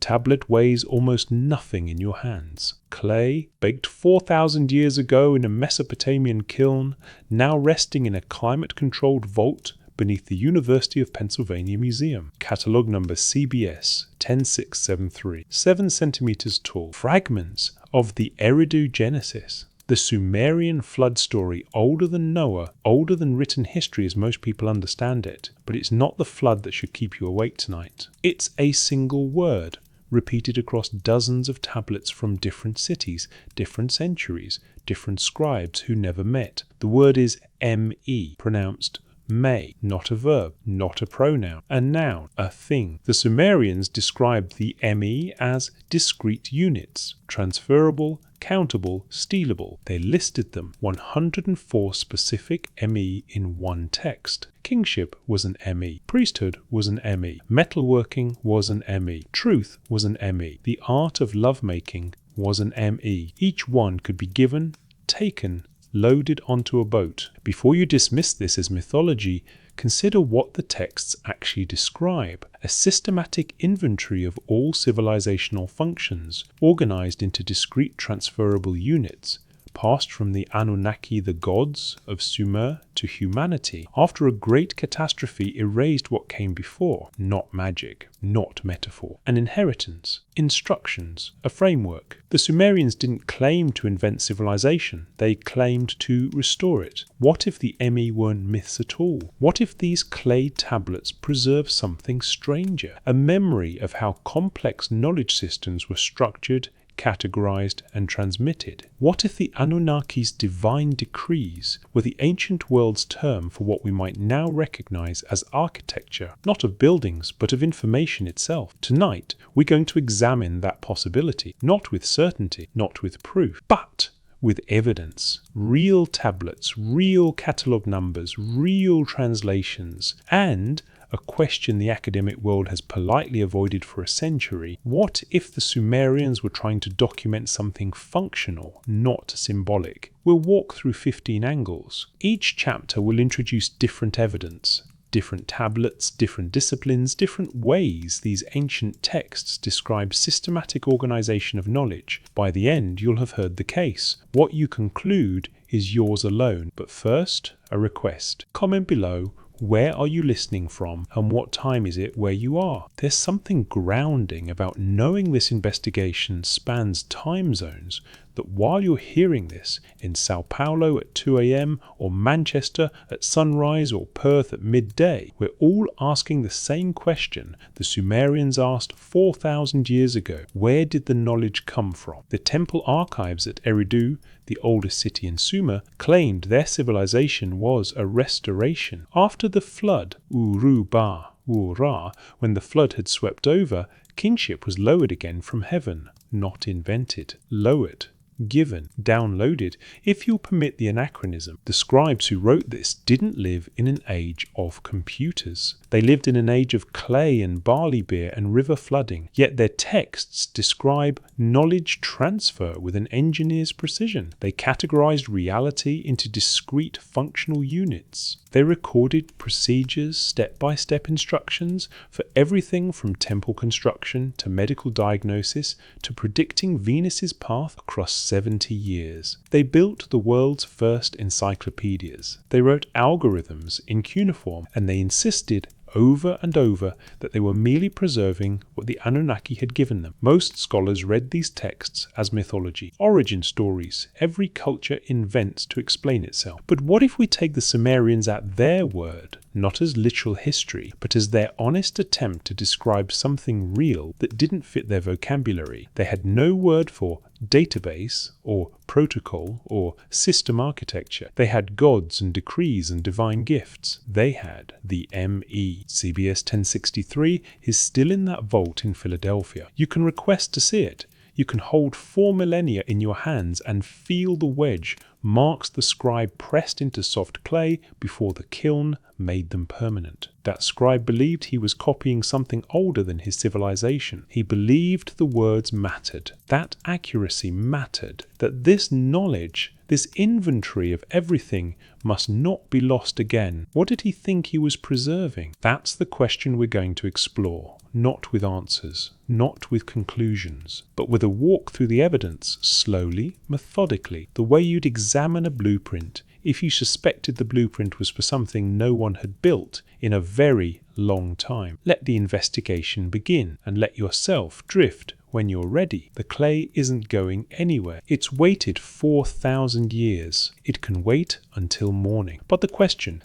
tablet weighs almost nothing in your hands. Clay, baked 4,000 years ago in a Mesopotamian kiln, now resting in a climate-controlled vault beneath the University of Pennsylvania Museum. Catalogue number CBS 10673. 7 centimeters tall. Fragments of the Eridu Genesis. The Sumerian flood story, older than Noah, older than written history as most people understand it. But it's not the flood that should keep you awake tonight. It's a single word, repeated across dozens of tablets from different cities, different centuries, different scribes who never met. The word is M-E, pronounced may, not a verb, not a pronoun, a noun, a thing. The Sumerians described the ME as discrete units, transferable, countable, stealable. They listed them, 104 specific ME in one text. Kingship was an ME. Priesthood was an ME. Metalworking was an ME. Truth was an ME. The art of lovemaking was an ME. Each one could be given, taken, loaded onto a boat. Before you dismiss this as mythology, consider what the texts actually describe: a systematic inventory of all civilizational functions, organized into discrete transferable units, passed from the Anunnaki, the gods of Sumer, to humanity, after a great catastrophe erased what came before. Not magic, not metaphor. An inheritance, instructions, a framework. The Sumerians didn't claim to invent civilization, they claimed to restore it. What if the ME weren't myths at all? What if these clay tablets preserve something stranger? A memory of how complex knowledge systems were structured, categorized, and transmitted? What if the Anunnaki's divine decrees were the ancient world's term for what we might now recognize as architecture, not of buildings, but of information itself? Tonight, we're going to examine that possibility, not with certainty, not with proof, but with evidence. Real tablets, real catalogue numbers, real translations, and a question the academic world has politely avoided for a century: what if the Sumerians were trying to document something functional, not symbolic? We'll walk through 15 angles. Each chapter will introduce different evidence, different tablets, different disciplines, different ways these ancient texts describe systematic organization of knowledge. By the end, you'll have heard the case. What you conclude is yours alone. But first, a request. Comment below: where are you listening from, and what time is it where you are? There's something grounding about knowing this investigation spans time zones, that while you're hearing this in Sao Paulo at 2 a.m. or Manchester at sunrise or Perth at midday, we're all asking the same question the Sumerians asked 4,000 years ago. Where did the knowledge come from? The temple archives at Eridu, the oldest city in Sumer, claimed their civilization was a restoration. After the flood, Uru-Ba, Ura, when the flood had swept over, kingship was lowered again from heaven. Not invented. Lowered. Given, downloaded, if you'll permit the anachronism. The scribes who wrote this didn't live in an age of computers. They lived in an age of clay and barley beer and river flooding, yet their texts describe knowledge transfer with an engineer's precision. They categorized reality into discrete functional units. They recorded procedures, step-by-step instructions for everything from temple construction to medical diagnosis to predicting Venus's path across 70 years. They built the world's first encyclopedias. They wrote algorithms in cuneiform, and they insisted over and over that they were merely preserving what the Anunnaki had given them. Most scholars read these texts as mythology, origin stories every culture invents to explain itself. But what if we take the Sumerians at their word, not as literal history, but as their honest attempt to describe something real that didn't fit their vocabulary? They had no word for database or protocol or system architecture. They had gods and decrees and divine gifts. They had the ME. CBS 1063 is still in that vault in Philadelphia. You can request to see it. You can hold 4 millennia in your hands and feel the wedge marks the scribe pressed into soft clay before the kiln made them permanent. That scribe believed he was copying something older than his civilization. He believed the words mattered. That accuracy mattered. That this knowledge, This inventory of everything must not be lost again. What did he think he was preserving? That's the question we're going to explore, not with answers, not with conclusions, but with a walk through the evidence, slowly, methodically, the way you'd examine a blueprint if you suspected the blueprint was for something no one had built in a very long time. Let the investigation begin, and let yourself drift when you're ready. The clay isn't going anywhere. It's waited 4,000 years. It can wait until morning. But the question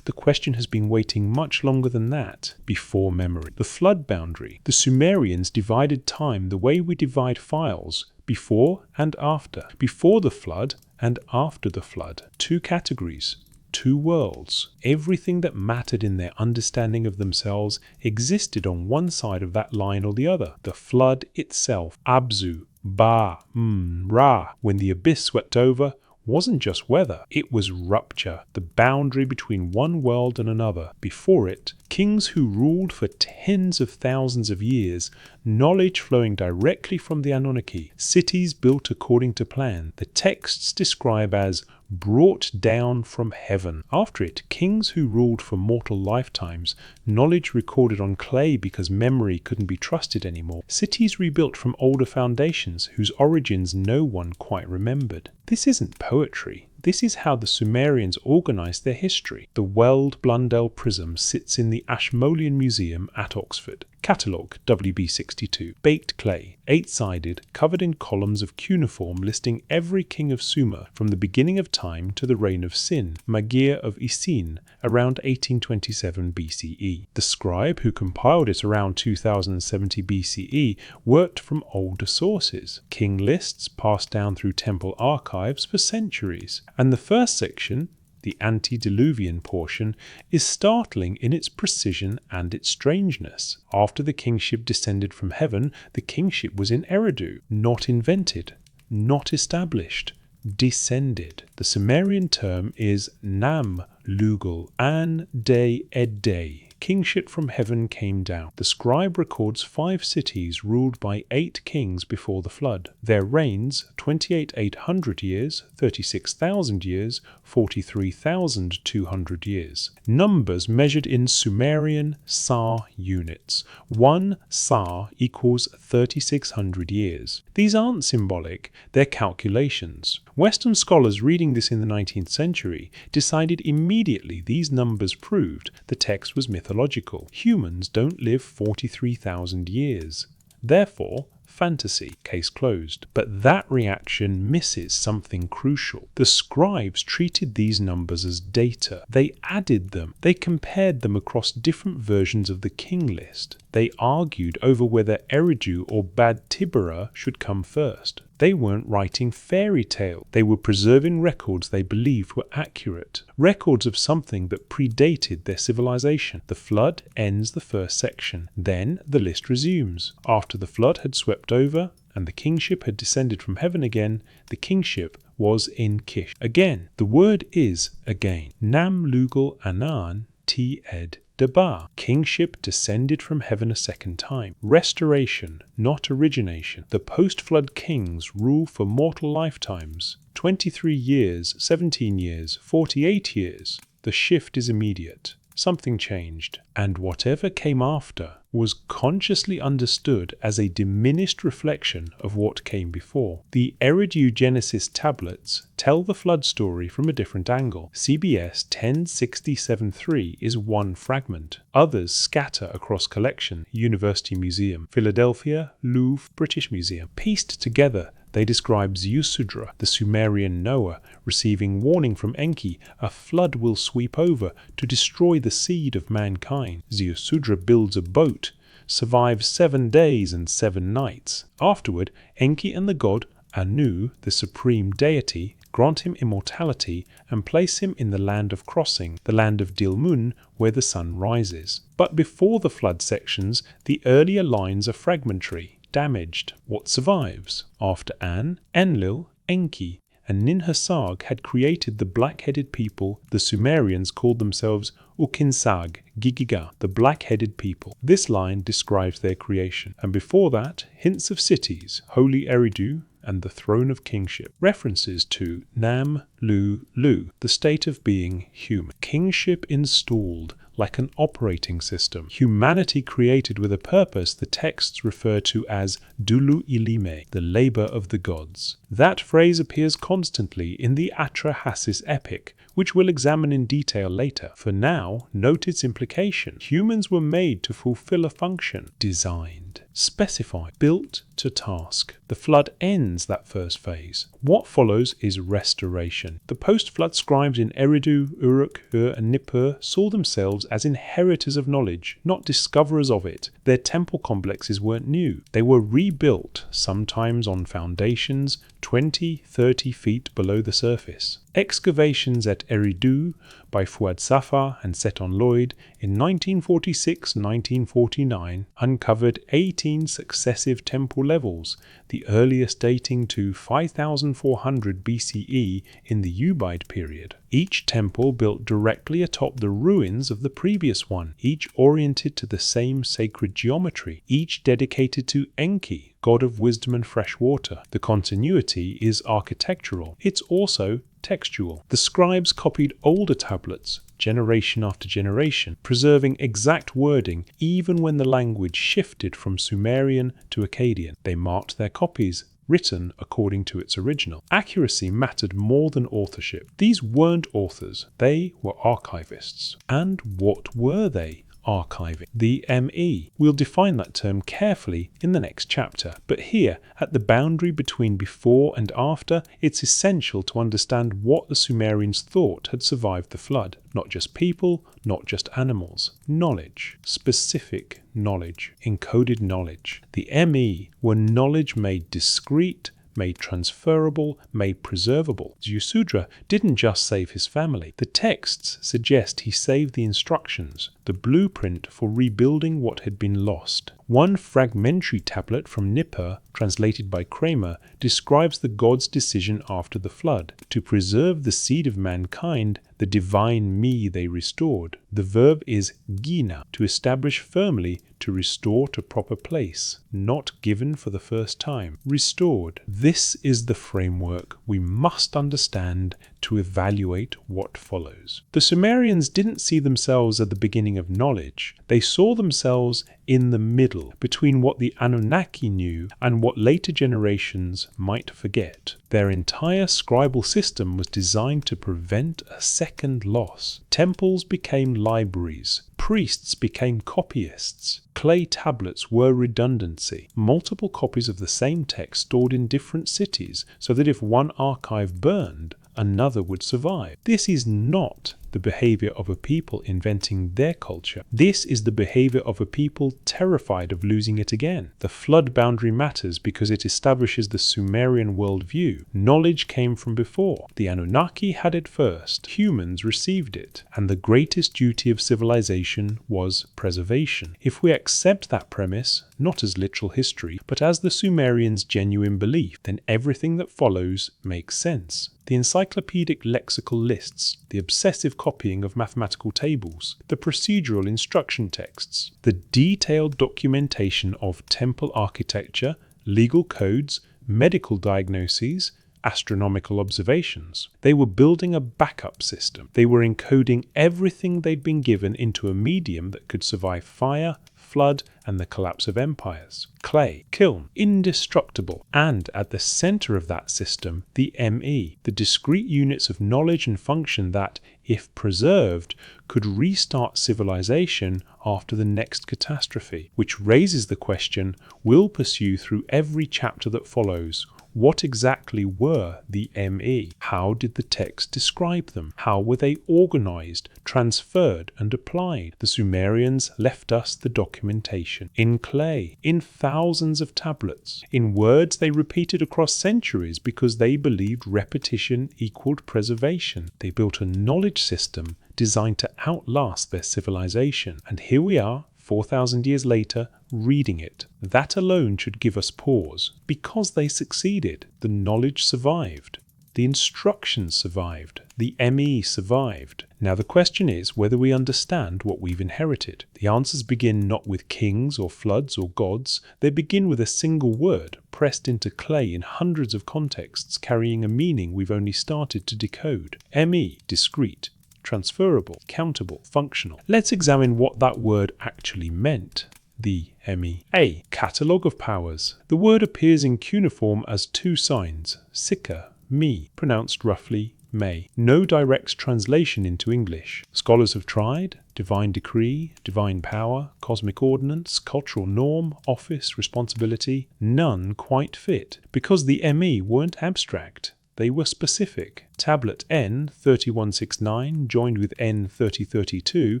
has been waiting much longer than that. Before memory. The flood boundary. The Sumerians divided time the way we divide files, before and after. Before the flood and after the flood. Two categories. Two worlds. Everything that mattered in their understanding of themselves existed on one side of that line or the other. The flood itself, Abzu, Ba, Ra, when the abyss swept over, wasn't just weather, it was rupture, the boundary between one world and another. Before it, kings who ruled for tens of thousands of years, knowledge flowing directly from the Anunnaki, cities built according to plan, the texts describe as brought down from heaven. After it, kings who ruled for mortal lifetimes, knowledge recorded on clay because memory couldn't be trusted anymore, cities rebuilt from older foundations whose origins no one quite remembered. This isn't poetry. This is how the Sumerians organized their history. The Weld Blundell prism sits in the Ashmolean Museum at Oxford. Catalogue WB62. Baked clay, 8-sided, covered in columns of cuneiform listing every king of Sumer from the beginning of time to the reign of Sin, Magir of Isin, around 1827 BCE. The scribe who compiled it around 2070 BCE worked from older sources. King lists passed down through temple archives for centuries. And the first section, the antediluvian portion, is startling in its precision and its strangeness. After the kingship descended from heaven, the kingship was in Eridu, not invented, not established, descended. The Sumerian term is Nam Lugal, An De Ed. Kingship from heaven came down. The scribe records 5 cities ruled by 8 kings before the flood. Their reigns, 28,800 years, 36,000 years, 43,200 years. Numbers measured in Sumerian Sar units. 1 Sar equals 3,600 years. These aren't symbolic, they're calculations. Western scholars reading this in the 19th century decided immediately these numbers proved the text was mythological. Humans don't live 43,000 years. Therefore, fantasy, case closed. But that reaction misses something crucial. The scribes treated these numbers as data. They added them. They compared them across different versions of the king list. They argued over whether Eridu or Bad Tibera should come first. They weren't writing fairy tale. They were preserving records they believed were accurate. Records of something that predated their civilization. The flood ends the first section. Then the list resumes. After the flood had swept over and the kingship had descended from heaven again, the kingship was in Kish. Again, the word is again. Nam Lugal Anan T Ed Deba. Kingship descended from heaven a second time. Restoration, not origination. The post-flood kings rule for mortal lifetimes. 23 years, 17 years, 48 years. The shift is immediate. Something changed, and whatever came after was consciously understood as a diminished reflection of what came before. The Eridu Genesis tablets tell the flood story from a different angle. CBS 1067-3 is one fragment. Others scatter across collection, University Museum, Philadelphia, Louvre, British Museum. Pieced together, they describe Ziusudra, the Sumerian Noah, receiving warning from Enki, a flood will sweep over to destroy the seed of mankind. Ziusudra builds a boat, survives 7 days and 7 nights. Afterward, Enki and the god Anu, the supreme deity, grant him immortality and place him in the land of crossing, the land of Dilmun, where the sun rises. But before the flood sections, the earlier lines are fragmentary, damaged. What survives? After An, Enlil, Enki, and Ninhursag had created the black-headed people, the Sumerians called themselves Ukinsag, Gigiga, the black-headed people. This line describes their creation. And before that, hints of cities, Holy Eridu and the throne of kingship. References to Nam Lu Lu, the state of being human. Kingship installed like an operating system. Humanity created with a purpose the texts refer to as Dulu Ilime, the labor of the gods. That phrase appears constantly in the Atrahasis epic, which we'll examine in detail later. For now, note its implication. Humans were made to fulfill a function, designed, specified, built to task. The flood ends that first phase. What follows is restoration. The post-flood scribes in Eridu, Uruk, Ur, and Nippur saw themselves as inheritors of knowledge, not discoverers of it. Their temple complexes weren't new. They were rebuilt, sometimes on foundations 20-30 feet below the surface. Excavations at Eridu by Fuad Safar and Seton Lloyd in 1946-1949 uncovered 18 successive temple levels, the earliest dating to 5400 BCE in the Ubaid period. Each temple built directly atop the ruins of the previous one, each oriented to the same sacred geometry, each dedicated to Enki, god of wisdom and fresh water. The continuity is architectural. It's also textual. The scribes copied older tablets, generation after generation, preserving exact wording even when the language shifted from Sumerian to Akkadian. They marked their copies, written according to its original. Accuracy mattered more than authorship. These weren't authors, they were archivists. And what were they archiving? The ME. We'll define that term carefully in the next chapter, but here, at the boundary between before and after, it's essential to understand what the Sumerians thought had survived the flood. Not just people, not just animals. Knowledge. Specific knowledge. Encoded knowledge. The ME were knowledge made discrete, made transferable, made preservable. Ziusudra didn't just save his family. The texts suggest he saved the instructions, the blueprint for rebuilding what had been lost. One fragmentary tablet from Nippur, translated by Kramer, describes the gods' decision after the flood to preserve the seed of mankind, the divine me they restored. The verb is gina, to establish firmly, to restore to proper place, not given for the first time. Restored. This is the framework we must understand to evaluate what follows. The Sumerians didn't see themselves at the beginning of knowledge. They saw themselves in the middle, between what the Anunnaki knew and what later generations might forget. Their entire scribal system was designed to prevent a second loss. Temples became libraries. Priests became copyists. Clay tablets were redundancy. Multiple copies of the same text stored in different cities, so that if one archive burned, another would survive. This is not the behavior of a people inventing their culture. This is the behavior of a people terrified of losing it again. The flood boundary matters because it establishes the Sumerian worldview. Knowledge came from before. The Anunnaki had it first. Humans received it. And the greatest duty of civilization was preservation. If we accept that premise, not as literal history, but as the Sumerians' genuine belief, then everything that follows makes sense. The encyclopedic lexical lists, the obsessive copying of mathematical tables, the procedural instruction texts, the detailed documentation of temple architecture, legal codes, medical diagnoses, astronomical observations. They were building a backup system. They were encoding everything they'd been given into a medium that could survive fire, flood, and the collapse of empires. Clay, kiln, indestructible. And at the center of that system, the ME, the discrete units of knowledge and function that, if preserved, could restart civilization after the next catastrophe, which raises the question we'll pursue through every chapter that follows. What exactly were the ME? How did the text describe them? How were they organized, transferred, and applied? The Sumerians left us the documentation. In clay, in thousands of tablets, in words they repeated across centuries because they believed repetition equaled preservation. They built a knowledge system designed to outlast their civilization. And here we are, 4,000 years later, reading it. That alone should give us pause. Because they succeeded, the knowledge survived. The instructions survived. The ME survived. Now the question is whether we understand what we've inherited. The answers begin not with kings or floods or gods. They begin with a single word pressed into clay in hundreds of contexts, carrying a meaning we've only started to decode. ME, discrete, transferable, countable, functional. Let's examine what that word actually meant. The ME. A. Catalogue of powers. The word appears in cuneiform as two signs, Sika, me, pronounced roughly may. No direct translation into English. Scholars have tried. Divine decree, divine power, cosmic ordinance, cultural norm, office, responsibility. None quite fit, because the ME weren't abstract. They were specific. Tablet N 3169, joined with N 3032,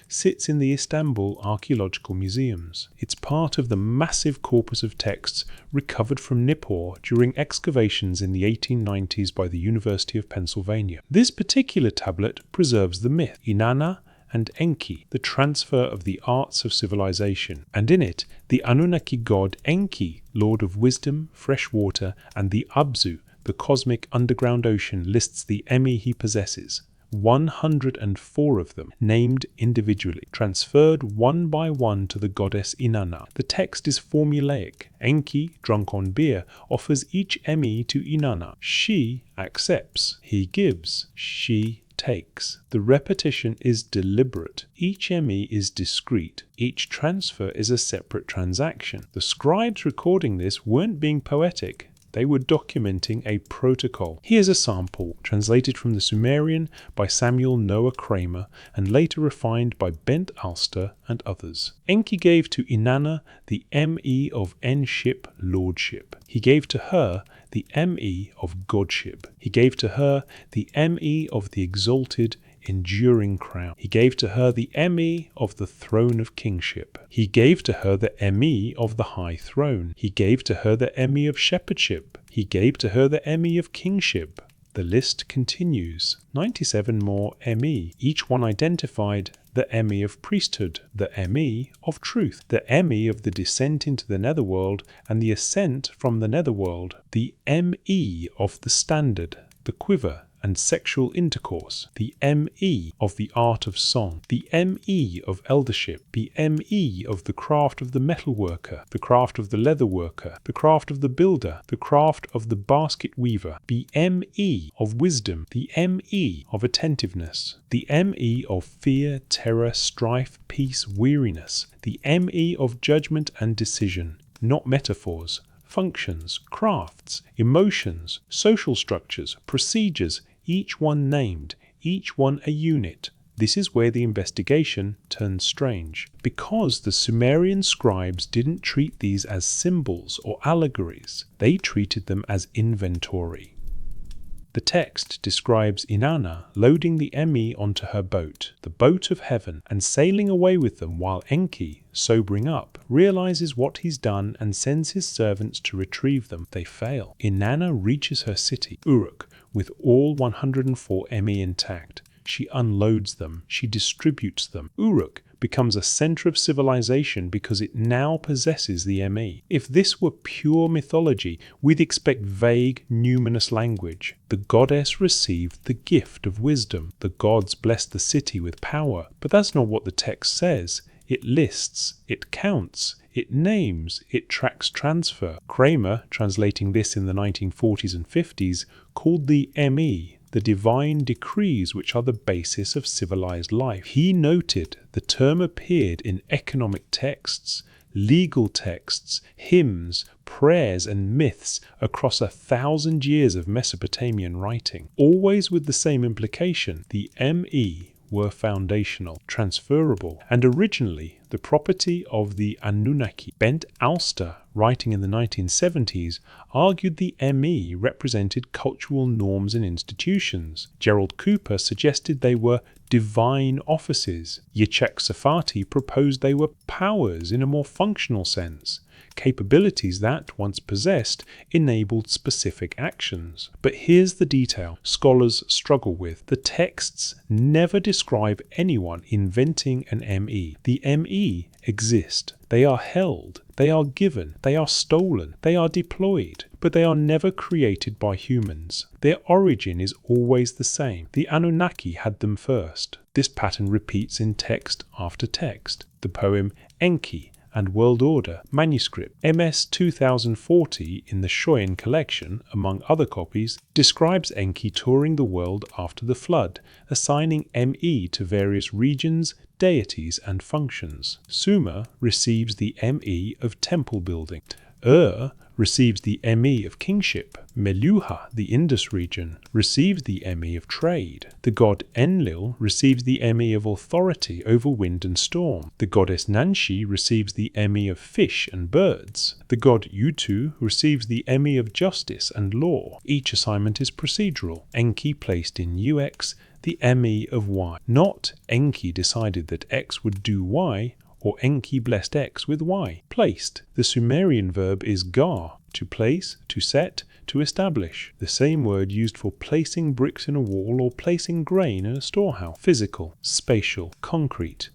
sits in the Istanbul Archaeological Museums. It's part of the massive corpus of texts recovered from Nippur during excavations in the 1890s by the University of Pennsylvania. This particular tablet preserves the myth, Inanna and Enki, the transfer of the arts of civilization, and in it, the Anunnaki god Enki, lord of wisdom, fresh water, and the Abzu, the cosmic underground ocean, lists the ME he possesses, 104 of them, named individually, transferred one by one to the goddess Inanna. The text is formulaic. Enki, drunk on beer, offers each ME to Inanna. She accepts. He gives. She takes. The repetition is deliberate. Each ME is discrete. Each transfer is a separate transaction. The scribes recording this weren't being poetic. They were documenting a protocol. Here's a sample, translated from the Sumerian by Samuel Noah Kramer and later refined by Bent Alster and others. Enki gave to Inanna the ME of Enship, lordship. He gave to her the ME of godship. He gave to her the ME of the exalted, enduring crown. He gave to her the ME of the throne of kingship. He gave to her the ME of the high throne. He gave to her the ME of shepherdship. He gave to her the ME of kingship. The list continues. 97 more ME, each one identified the ME of priesthood, the ME of truth, the ME of the descent into the netherworld and the ascent from the netherworld, the ME of the standard, the quiver, and sexual intercourse, the ME of the art of song, the ME of eldership, the ME of the craft of the metal worker, the craft of the leather worker, the craft of the builder, the craft of the basket weaver, the ME of wisdom, the ME of attentiveness, the ME of fear, terror, strife, peace, weariness, the ME of judgment and decision, not metaphors, functions, crafts, emotions, social structures, procedures, each one named, each one a unit. This is where the investigation turns strange. Because the Sumerian scribes didn't treat these as symbols or allegories, they treated them as inventory. The text describes Inanna loading the ME onto her boat, the boat of heaven, and sailing away with them while Enki, sobering up, realizes what he's done and sends his servants to retrieve them. They fail. Inanna reaches her city, Uruk, with all 104 ME intact. She unloads them. She distributes them. Uruk becomes a center of civilization because it now possesses the ME. If this were pure mythology, we'd expect vague, numinous language. The goddess received the gift of wisdom. The gods blessed the city with power. But that's not what the text says. It lists, it counts, it names, it tracks transfer. Kramer, translating this in the 1940s and 50s, called the ME the divine decrees which are the basis of civilized life. He noted the term appeared in economic texts, legal texts, hymns, prayers and myths across 1,000 years of Mesopotamian writing, always with the same implication. The ME were foundational, transferable, and originally the property of the Anunnaki. Bent Alster, writing in the 1970s, argued the ME represented cultural norms and institutions. Gerald Cooper suggested they were divine offices. Yitzhak Safati proposed they were powers in a more functional sense, capabilities that, once possessed, enabled specific actions. But here's the detail scholars struggle with. The texts never describe anyone inventing an ME. The ME exist. They are held, they are given, they are stolen, they are deployed, but they are never created by humans. Their origin is always the same. The Anunnaki had them first. This pattern repeats in text after text. The poem Enki and World Order manuscript MS 2040 in the Shoyan collection, among other copies, describes Enki touring the world after the flood, assigning ME to various regions, deities and functions. Sumer receives the ME of temple building. Receives the ME of kingship. Meluha, the Indus region, receives the ME of trade. The god Enlil receives the ME of authority over wind and storm. The goddess Nanshi receives the ME of fish and birds. The god Utu receives the ME of justice and law. Each assignment is procedural. Enki placed in UX the ME of Y. Not Enki decided that X would do Y, or Enki blessed X with Y. Placed. The Sumerian verb is gar, to place, to set, to establish. The same word used for placing bricks in a wall or placing grain in a storehouse. Physical, spatial, concrete.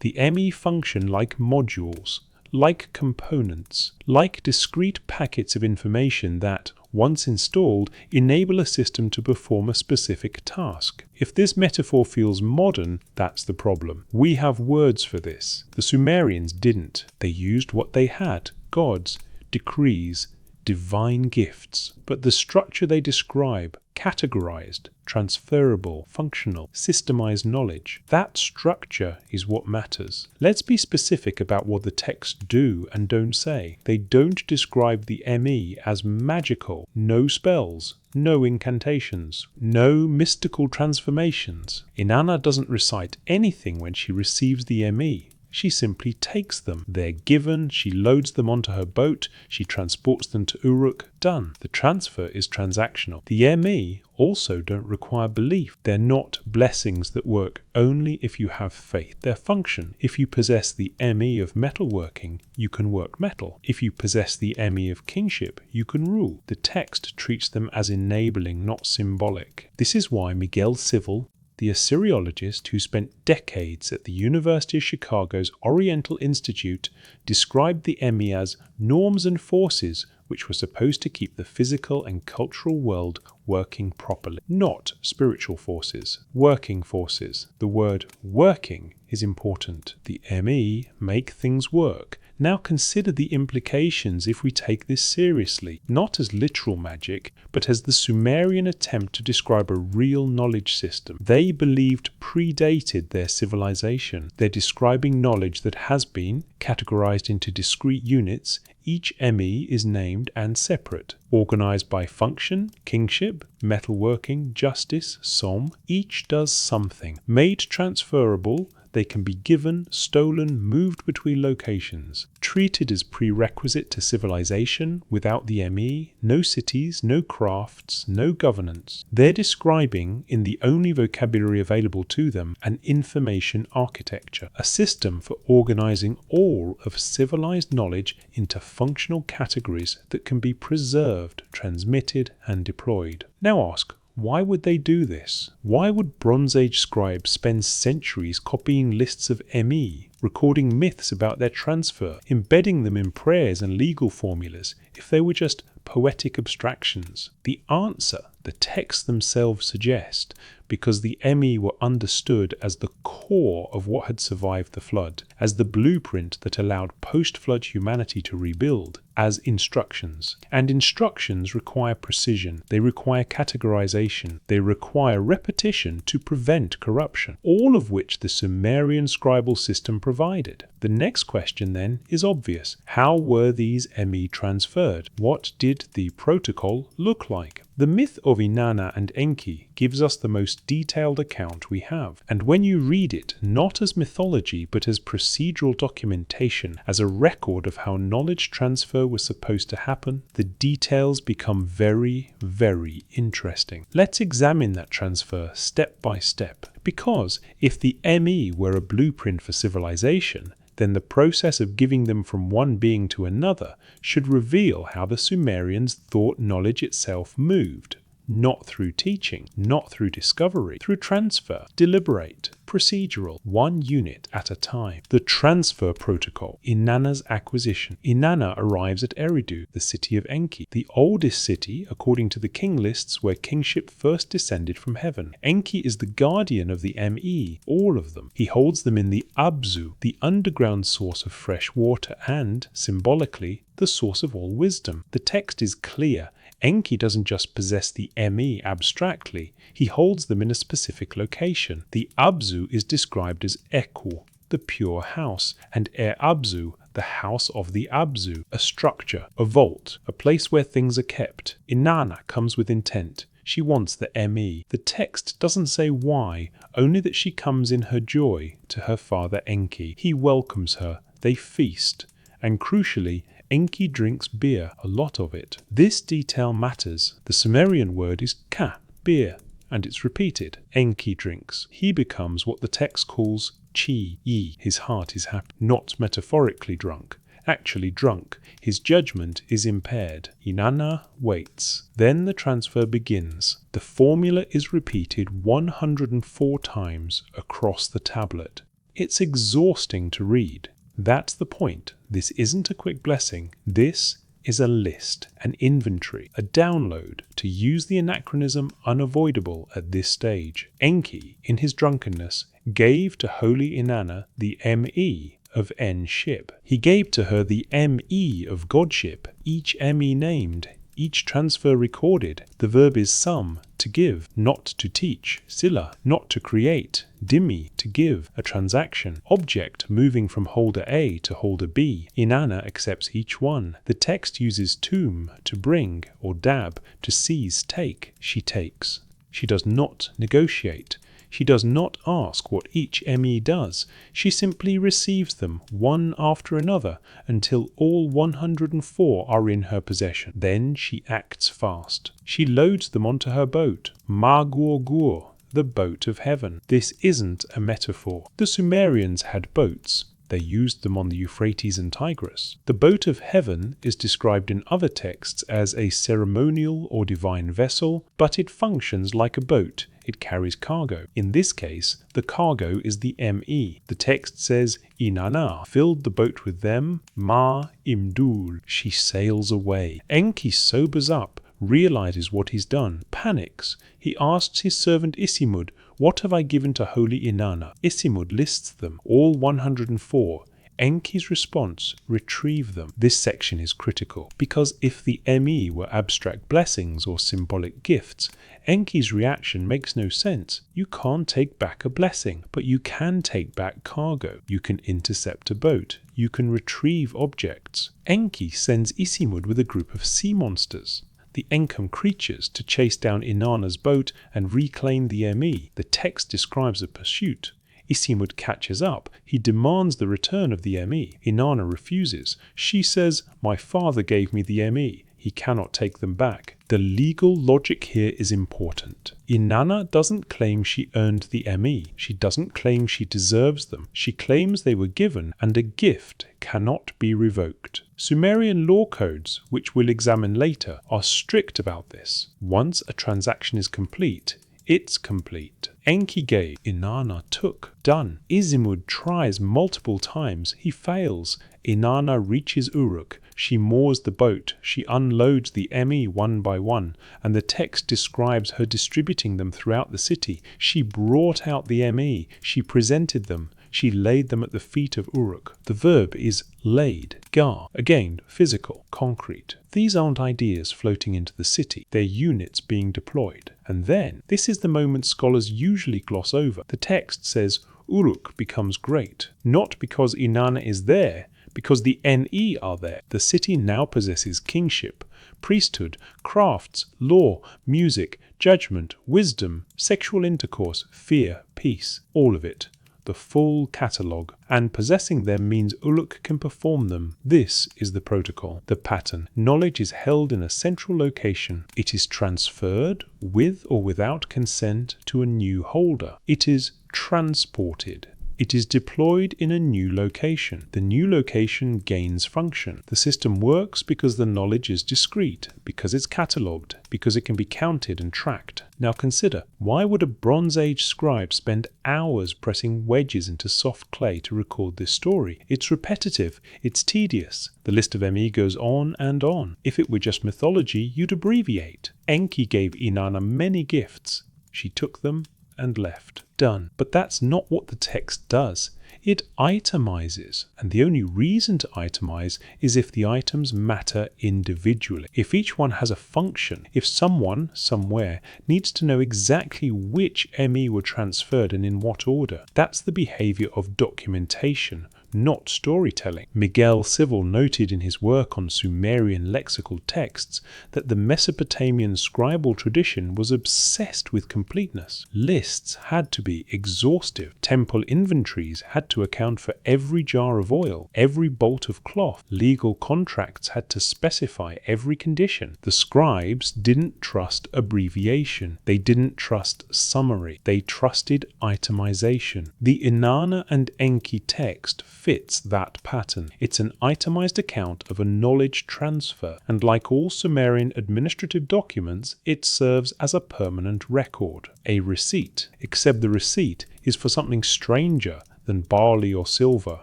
The ME function like modules, like components, like discrete packets of information that, once installed, enable a system to perform a specific task. If this metaphor feels modern, that's the problem. We have words for this. The Sumerians didn't. They used what they had: gods, decrees, divine gifts. But the structure they describe, categorized, transferable, functional, systemized knowledge, that structure is what matters. Let's be specific about what the texts do and don't say. They don't describe the ME as magical. No spells, no incantations, no mystical transformations. Inanna doesn't recite anything when she receives the ME. She simply takes them. They're given, she loads them onto her boat, she transports them to Uruk. Done. The transfer is transactional. The ME also don't require belief. They're not blessings that work only if you have faith. Their function: if you possess the ME of metalworking, you can work metal. If you possess the ME of kingship, you can rule. The text treats them as enabling, not symbolic. This is why Miguel Civil, the Assyriologist who spent decades at the University of Chicago's Oriental Institute, described the ME as norms and forces which were supposed to keep the physical and cultural world working properly. Not spiritual forces, working forces. The word working is important. The ME make things work. Now consider the implications if we take this seriously, not as literal magic, but as the Sumerian attempt to describe a real knowledge system. They believed predated their civilization. They're describing knowledge that has been categorized into discrete units. Each ME is named and separate, organized by function, kingship, metalworking, justice, som. Each does something. Made transferable, they can be given, stolen, moved between locations. Treated as prerequisite to civilization, without the ME, no cities, no crafts, no governance. They're describing, in the only vocabulary available to them, an information architecture, a system for organizing all of civilized knowledge into functional categories that can be preserved, transmitted, and deployed. Now ask, why would they do this? Why would Bronze Age scribes spend centuries copying lists of ME, recording myths about their transfer, embedding them in prayers and legal formulas, if they were just poetic abstractions? The answer the texts themselves suggest: because the ME were understood as the core of what had survived the flood, as the blueprint that allowed post-flood humanity to rebuild, as instructions. And instructions require precision, they require categorization, they require repetition to prevent corruption, all of which the Sumerian scribal system provided. The next question then is obvious. How were these ME transferred? What did the protocol look like? The myth of Inanna and Enki gives us the most detailed account we have, and when you read it not as mythology but as procedural documentation, as a record of how knowledge transfer was supposed to happen, the details become very, very interesting. Let's examine that transfer step by step, because if the ME were a blueprint for civilization, then the process of giving them from one being to another should reveal how the Sumerians thought knowledge itself moved. not through teaching, not through discovery, through transfer, deliberate, procedural, one unit at a time. The transfer protocol, Inanna's acquisition. Inanna arrives at Eridu, the city of Enki, the oldest city according to the king lists where kingship first descended from heaven. Enki is the guardian of the Me, all of them. He holds them in the Abzu, the underground source of fresh water and, symbolically, the source of all wisdom. The text is clear. Enki doesn't just possess the Me abstractly, he holds them in a specific location. The Abzu is described as Eku, the pure house, and Abzu, the house of the Abzu, a structure, a vault, a place where things are kept. Inanna comes with intent. She wants the Me. The text doesn't say why, only that she comes in her joy to her father Enki. He welcomes her, they feast, and crucially, Enki drinks beer, a lot of it. This detail matters. The Sumerian word is ka, beer, and it's repeated. Enki drinks. He becomes what the text calls chi-yi. His heart is happy. Not metaphorically drunk. Actually drunk. His judgment is impaired. Inanna waits. Then the transfer begins. The formula is repeated 104 times across the tablet. It's exhausting to read. That's the point. This isn't a quick blessing. This is a list, an inventory, a download, to use the anachronism unavoidable at this stage. Enki, in his drunkenness, gave to holy Inanna the Me of En-ship. He gave to her the Me of Godship, each Me named, each transfer recorded. The verb is sum, to give, not to teach, sila, not to create, dimi, to give, a transaction, object moving from holder A to holder B. Inanna accepts each one. The text uses tum, to bring, or dab, to seize, take. She takes. She does not negotiate. She does not ask what each Me does. She simply receives them, one after another, until all 104 are in her possession. Then she acts fast. She loads them onto her boat, Ma-gur-gur, the boat of heaven. This isn't a metaphor. The Sumerians had boats. They used them on the Euphrates and Tigris. The boat of heaven is described in other texts as a ceremonial or divine vessel, but it functions like a boat. It carries cargo. In this case, the cargo is the Me. The text says, Inanna filled the boat with them, Ma imdul. She sails away. Enki sobers up, realizes what he's done, panics. He asks his servant Isimud, "What have I given to holy Inanna?" Isimud lists them, all 104. Enki's response, retrieve them. This section is critical, because if the Me were abstract blessings or symbolic gifts, Enki's reaction makes no sense. You can't take back a blessing, but you can take back cargo. You can intercept a boat. You can retrieve objects. Enki sends Isimud with a group of sea monsters, the Enkum creatures, to chase down Inanna's boat and reclaim the Me. The text describes a pursuit. Isimud catches up. He demands the return of the Me. Inanna refuses. She says, "My father gave me the Me. He cannot take them back." The legal logic here is important. Inanna doesn't claim she earned the Me. She doesn't claim she deserves them. She claims they were given, and a gift cannot be revoked. Sumerian law codes, which we'll examine later, are strict about this. Once a transaction is complete, it's complete. Enki gave, Inanna took. Done. Isimud tries multiple times. He fails. Inanna reaches Uruk. She moors the boat. She unloads the Me one by one, and the text describes her distributing them throughout the city. She brought out the Me. She presented them. She laid them at the feet of Uruk. The verb is laid, gar. Again, physical, concrete. These aren't ideas floating into the city. They're units being deployed. And then, this is the moment scholars usually gloss over. The text says Uruk becomes great, not because Inanna is there, because the Ne are there. The city now possesses kingship, priesthood, crafts, law, music, judgment, wisdom, sexual intercourse, fear, peace, all of it. The full catalogue, and possessing them means Uruk can perform them. This is the protocol, the pattern. Knowledge is held in a central location. It is transferred, with or without consent, to a new holder. It is transported. It is deployed in a new location. The new location gains function. The system works because the knowledge is discrete, because it's catalogued, because it can be counted and tracked. Now consider, why would a Bronze Age scribe spend hours pressing wedges into soft clay to record this story? It's repetitive, it's tedious. The list of ME goes on and on. If it were just mythology, you'd abbreviate. Enki gave Inanna many gifts. She took them and left. Done. But that's not what the text does. It itemizes, and the only reason to itemize is if the items matter individually. If each one has a function, if someone, somewhere, needs to know exactly which ME were transferred and in what order, that's the behavior of documentation, not storytelling. Miguel Civil noted in his work on Sumerian lexical texts that the Mesopotamian scribal tradition was obsessed with completeness. Lists had to be exhaustive. Temple inventories had to account for every jar of oil, every bolt of cloth. Legal contracts had to specify every condition. The scribes didn't trust abbreviation. They didn't trust summary. They trusted itemization. The Inanna and Enki text fits that pattern. It's an itemized account of a knowledge transfer, and like all Sumerian administrative documents, it serves as a permanent record, a receipt, except the receipt is for something stranger than barley or silver.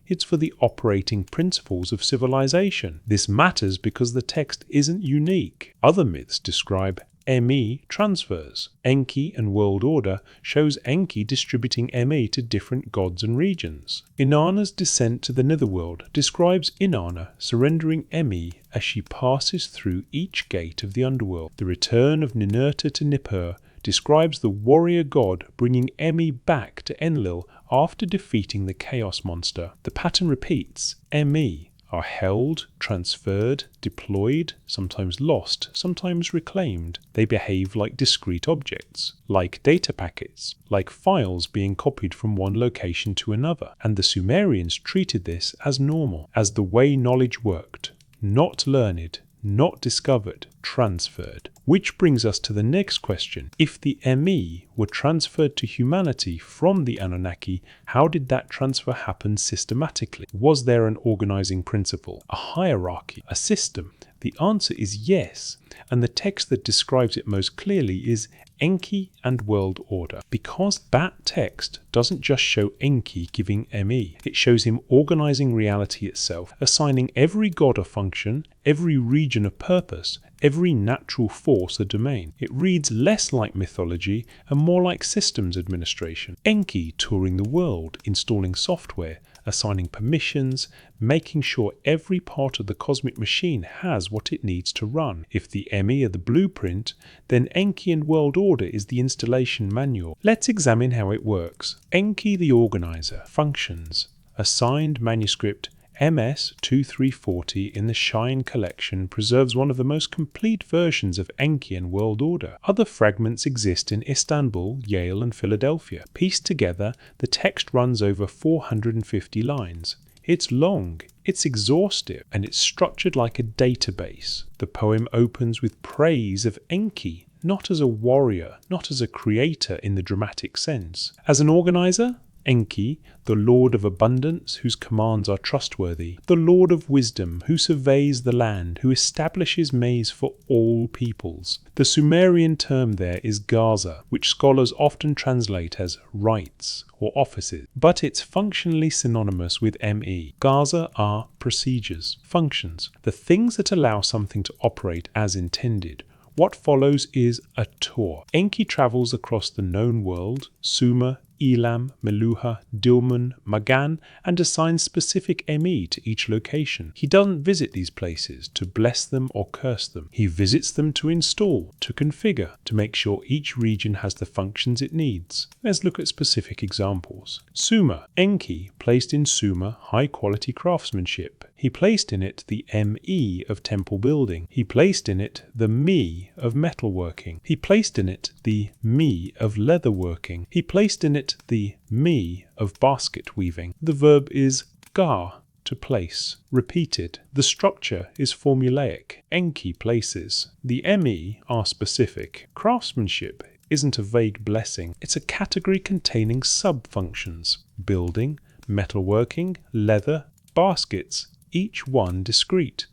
It's for the operating principles of civilization. This matters because the text isn't unique. Other myths describe ME transfers. Enki and World Order shows Enki distributing ME to different gods and regions. Inanna's descent to the Netherworld describes Inanna surrendering ME as she passes through each gate of the underworld. The return of Ninurta to Nippur describes the warrior god bringing ME back to Enlil after defeating the chaos monster. The pattern repeats. ME are held, transferred, deployed, sometimes lost, sometimes reclaimed. They behave like discrete objects, like data packets, like files being copied from one location to another. And the Sumerians treated this as normal, as the way knowledge worked. Not learned, not discovered, transferred. Which brings us to the next question. If the ME were transferred to humanity from the Anunnaki, how did that transfer happen systematically? Was there an organizing principle, a hierarchy, a system? The answer is yes, and the text that describes it most clearly is Enki and World Order. Because that text doesn't just show Enki giving ME, it shows him organizing reality itself, assigning every god a function, every region a purpose, every natural force a domain. It reads less like mythology and more like systems administration. Enki touring the world, installing software, assigning permissions, making sure every part of the cosmic machine has what it needs to run. If the ME are the blueprint, then Enki and World Order is the installation manual. Let's examine how it works. Enki the organizer. Functions. Assigned manuscript MS 2340 in the Shine collection preserves one of the most complete versions of Enki and World Order. Other fragments exist in Istanbul, Yale and Philadelphia. Pieced together, the text runs over 450 lines. It's long, it's exhaustive, and it's structured like a database. The poem opens with praise of Enki, not as a warrior, not as a creator in the dramatic sense. As an organizer, Enki, the Lord of Abundance, whose commands are trustworthy, the Lord of Wisdom, who surveys the land, who establishes maize for all peoples. The Sumerian term there is Gaza, which scholars often translate as rights or offices, but it's functionally synonymous with ME. Gaza are procedures, functions, the things that allow something to operate as intended. What follows is a tour. Enki travels across the known world, Sumer, Elam, Meluha, Dilmun, Magan, and assigns specific ME to each location. He doesn't visit these places to bless them or curse them. He visits them to install, to configure, to make sure each region has the functions it needs. Let's look at specific examples. Sumer. Enki placed in Sumer high-quality craftsmanship. He placed in it the ME of temple building. He placed in it the Me of metalworking. He placed in it the Me of leatherworking. He placed in it the Me of basket weaving. The verb is gar, to place, repeated. The structure is formulaic. Enki places. The ME are specific. Craftsmanship isn't a vague blessing. It's a category containing sub-functions. Building, metalworking, leather, baskets, each one discrete.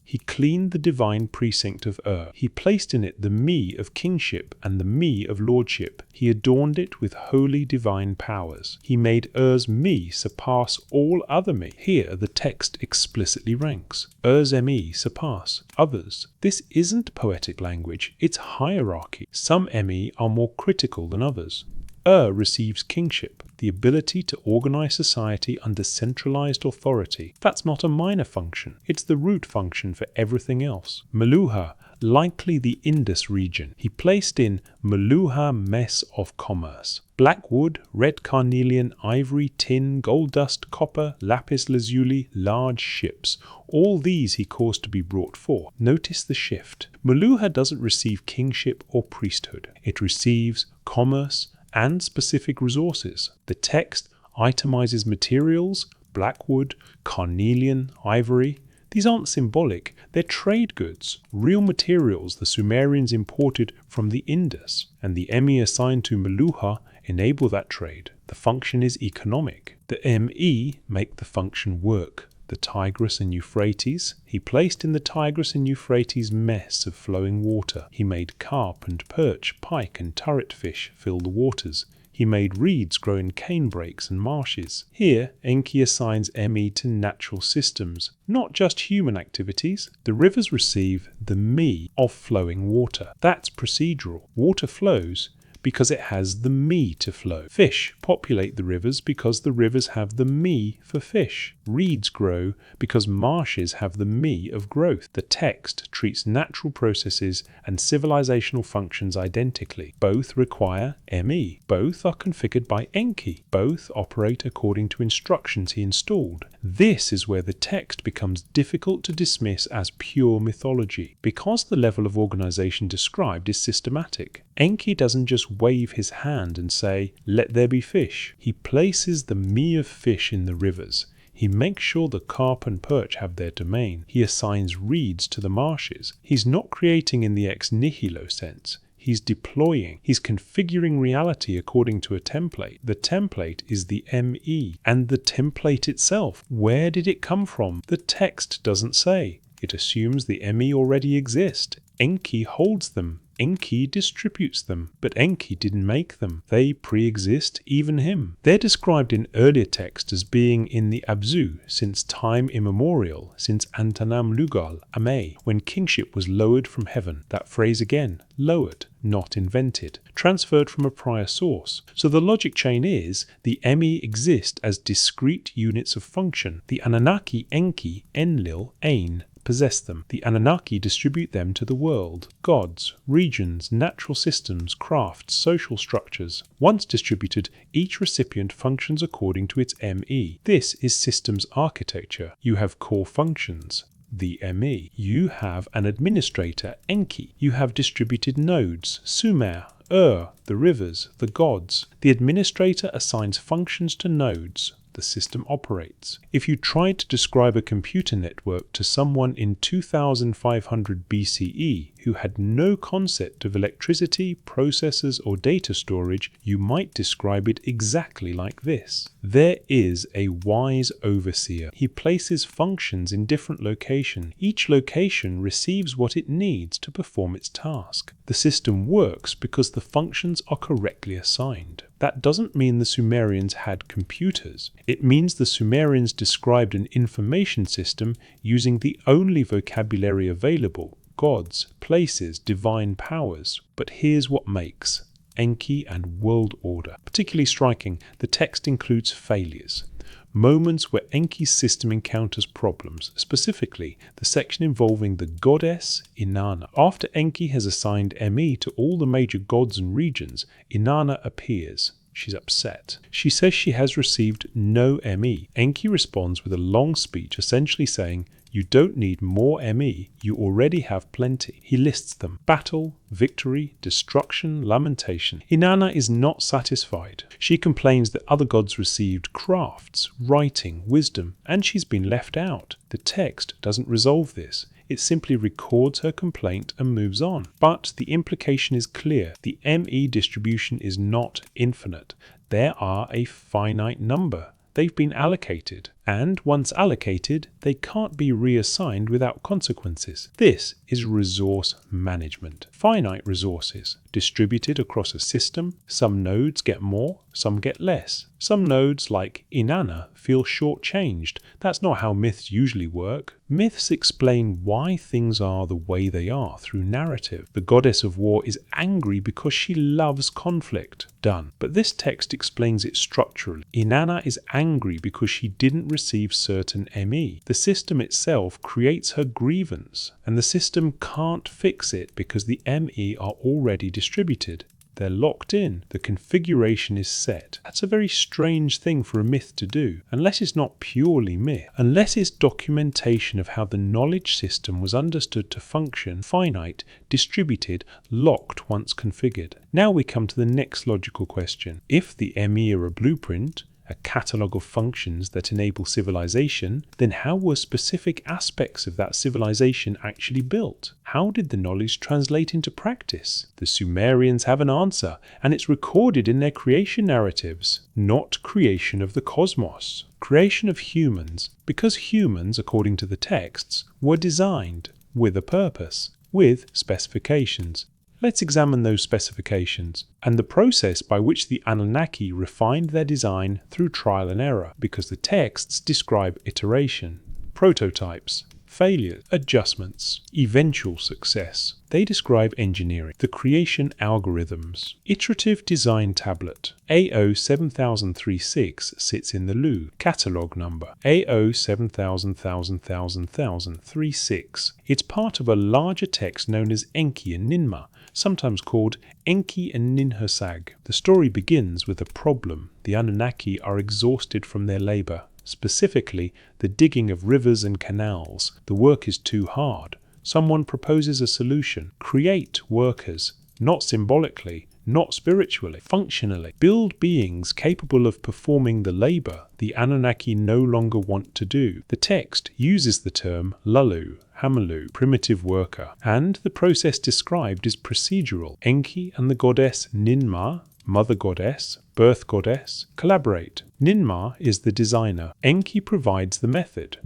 He cleaned the divine precinct of He placed in it the me of kingship and the me of lordship. He adorned it with holy divine powers. He made me surpass all other me. Here the text explicitly ranks. Me surpass others. This isn't poetic language, it's hierarchy. Some me are more critical than others. Receives kingship, the ability to organize society under centralized authority. That's not a minor function, it's the root function for everything else. Meluha, likely the Indus region. He placed in Meluha mess of commerce. Black wood, red carnelian, ivory, tin, gold dust, copper, lapis lazuli, large ships. All these he caused to be brought forth. Notice the shift. Meluha doesn't receive kingship or priesthood. It receives commerce and specific resources. The text itemizes materials, black wood, carnelian, ivory. These aren't symbolic, they're trade goods, real materials the Sumerians imported from the Indus, and the me assigned to Meluha enable that trade. The function is economic. The me make the function work. The Tigris and Euphrates. He placed in the Tigris and Euphrates mess of flowing water. He made carp and perch, pike and turret fish fill the waters. He made reeds grow in canebrakes and marshes. Here, Enki assigns me to natural systems, not just human activities. The rivers receive the me of flowing water. That's procedural. Water flows because it has the me to flow. Fish populate the rivers because the rivers have the me for fish. Reeds grow because marshes have the me of growth. The text treats natural processes and civilizational functions identically. Both require me. Both are configured by Enki. Both operate according to instructions he installed. This is where the text becomes difficult to dismiss as pure mythology, because the level of organization described is systematic. Enki doesn't just wave his hand and say, "Let there be fish." He places the me of fish in the rivers. He makes sure the carp and perch have their domain. He assigns reeds to the marshes. He's not creating in the ex nihilo sense. He's deploying. He's configuring reality according to a template. The template is the me. And the template itself, where did it come from? The text doesn't say. It assumes the me already exist. Enki holds them. Enki distributes them, but Enki didn't make them. They pre-exist even him. They're described in earlier texts as being in the Abzu since time immemorial, since Antanam Lugal, Ame, when kingship was lowered from heaven. That phrase again, lowered, not invented, transferred from a prior source. So the logic chain is, the me exist as discrete units of function. The Anunnaki, Enki, Enlil, Ain, possess them. The Anunnaki distribute them to the world. Gods, regions, natural systems, crafts, social structures. Once distributed, each recipient functions according to its me. This is systems architecture. You have core functions, the me. You have an administrator, Enki. You have distributed nodes, Sumer, the rivers, the gods. The administrator assigns functions to nodes. The system operates. If you tried to describe a computer network to someone in 2500 BCE who had no concept of electricity, processors, or data storage, you might describe it exactly like this. There is a wise overseer. He places functions in different locations. Each location receives what it needs to perform its task. The system works because the functions are correctly assigned. That doesn't mean the Sumerians had computers. It means the Sumerians described an information system using the only vocabulary available: gods, places, divine powers. But here's what makes Enki and world order particularly striking. The text includes failures. Moments where Enki's system encounters problems, specifically the section involving the goddess Inanna. After Enki has assigned me to all the major gods and regions, Inanna appears. She's upset. She says she has received no me. Enki responds with a long speech essentially saying, "You don't need more me, you already have plenty." He lists them: battle, victory, destruction, lamentation. Inanna is not satisfied. She complains that other gods received crafts, writing, wisdom, and she's been left out. The text doesn't resolve this. It simply records her complaint and moves on. But the implication is clear. The me distribution is not infinite. There are a finite number. They've been allocated, and once allocated, they can't be reassigned without consequences. This is resource management. Finite resources, distributed across a system. Some nodes get more, some get less. Some nodes, like Inanna, feel shortchanged. That's not how myths usually work. Myths explain why things are the way they are through narrative. The goddess of war is angry because she loves conflict. Done. But this text explains it structurally. Inanna is angry because she didn't receive certain ME. The system itself creates her grievance, and the system can't fix it because the ME are already distributed. They're locked in. The configuration is set. That's a very strange thing for a myth to do, unless it's not purely myth, unless it's documentation of how the knowledge system was understood to function, finite, distributed, locked once configured. Now we come to the next logical question. If the ME are a blueprint, a catalogue of functions that enable civilization, then how were specific aspects of that civilization actually built? How did the knowledge translate into practice? The Sumerians have an answer, and it's recorded in their creation narratives. Not creation of the cosmos, creation of humans, because humans, according to the texts, were designed with a purpose, with specifications. Let's examine those specifications and the process by which the Anunnaki refined their design through trial and error, because the texts describe iteration, prototypes, failures, adjustments, eventual success. They describe engineering, the creation algorithms. Iterative design tablet. AO7036 sits in the loo. Catalog number. AO700036. It's part of a larger text known as Enki and Ninmah, sometimes called Enki and Ninhursag. The story begins with a problem. The Anunnaki are exhausted from their labor. Specifically, the digging of rivers and canals. The work is too hard. Someone proposes a solution. Create workers, not symbolically, not spiritually, functionally. Build beings capable of performing the labor the Anunnaki no longer want to do. The text uses the term Lulu, Hamalu, primitive worker, and the process described is procedural. Enki and the goddess Ninmah, mother goddess, birth goddess, collaborate. Ninmah is the designer. Enki provides the method.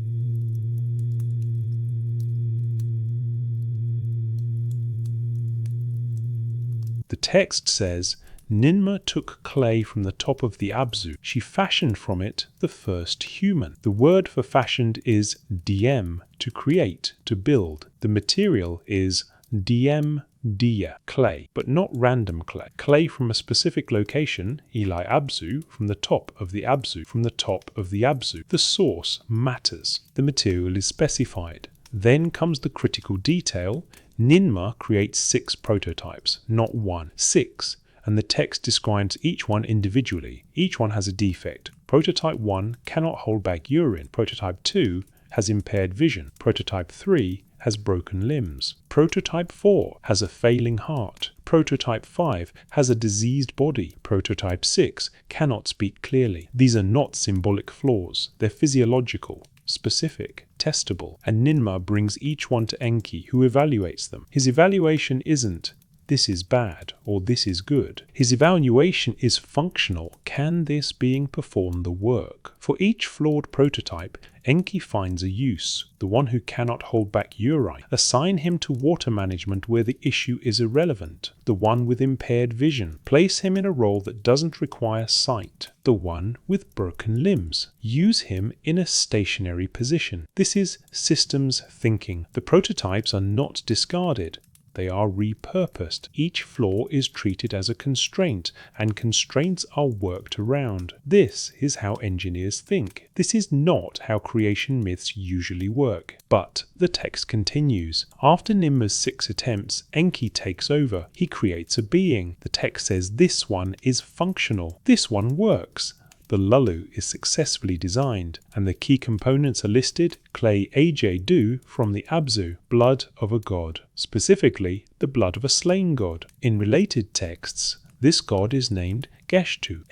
The text says, Ninmah took clay from the top of the Abzu. She fashioned from it the first human. The word for fashioned is diem, to create, to build. The material is diem dia, clay, but not random clay. Clay from a specific location, Eli Abzu, from the top of the Abzu, from the top of the Abzu. The source matters. The material is specified. Then comes the critical detail. Ninmah creates 6 prototypes, not 1. 6. And the text describes each one individually. Each one has a defect. Prototype 1 cannot hold back urine. Prototype 2 has impaired vision. Prototype 3 has broken limbs. Prototype 4 has a failing heart. Prototype 5 has a diseased body. Prototype 6 cannot speak clearly. These are not symbolic flaws. They're physiological, specific, testable. And Ninmah brings each one to Enki, who evaluates them. His evaluation isn't, this is bad, or this is good. His evaluation is functional. Can this being perform the work? For each flawed prototype, Enki finds a use. The one who cannot hold back urine. Assign him to water management where the issue is irrelevant. The one with impaired vision. Place him in a role that doesn't require sight. The one with broken limbs. Use him in a stationary position. This is systems thinking. The prototypes are not discarded. They are repurposed. Each flaw is treated as a constraint, and constraints are worked around. This is how engineers think. This is not how creation myths usually work. But the text continues. After Ninmah's 6 attempts, Enki takes over. He creates a being. The text says this one is functional. This one works. The Lulu is successfully designed, and the key components are listed: clay AJ-Du from the Abzu, blood of a god, specifically the blood of a slain god. In related texts, this god is named Geshtu,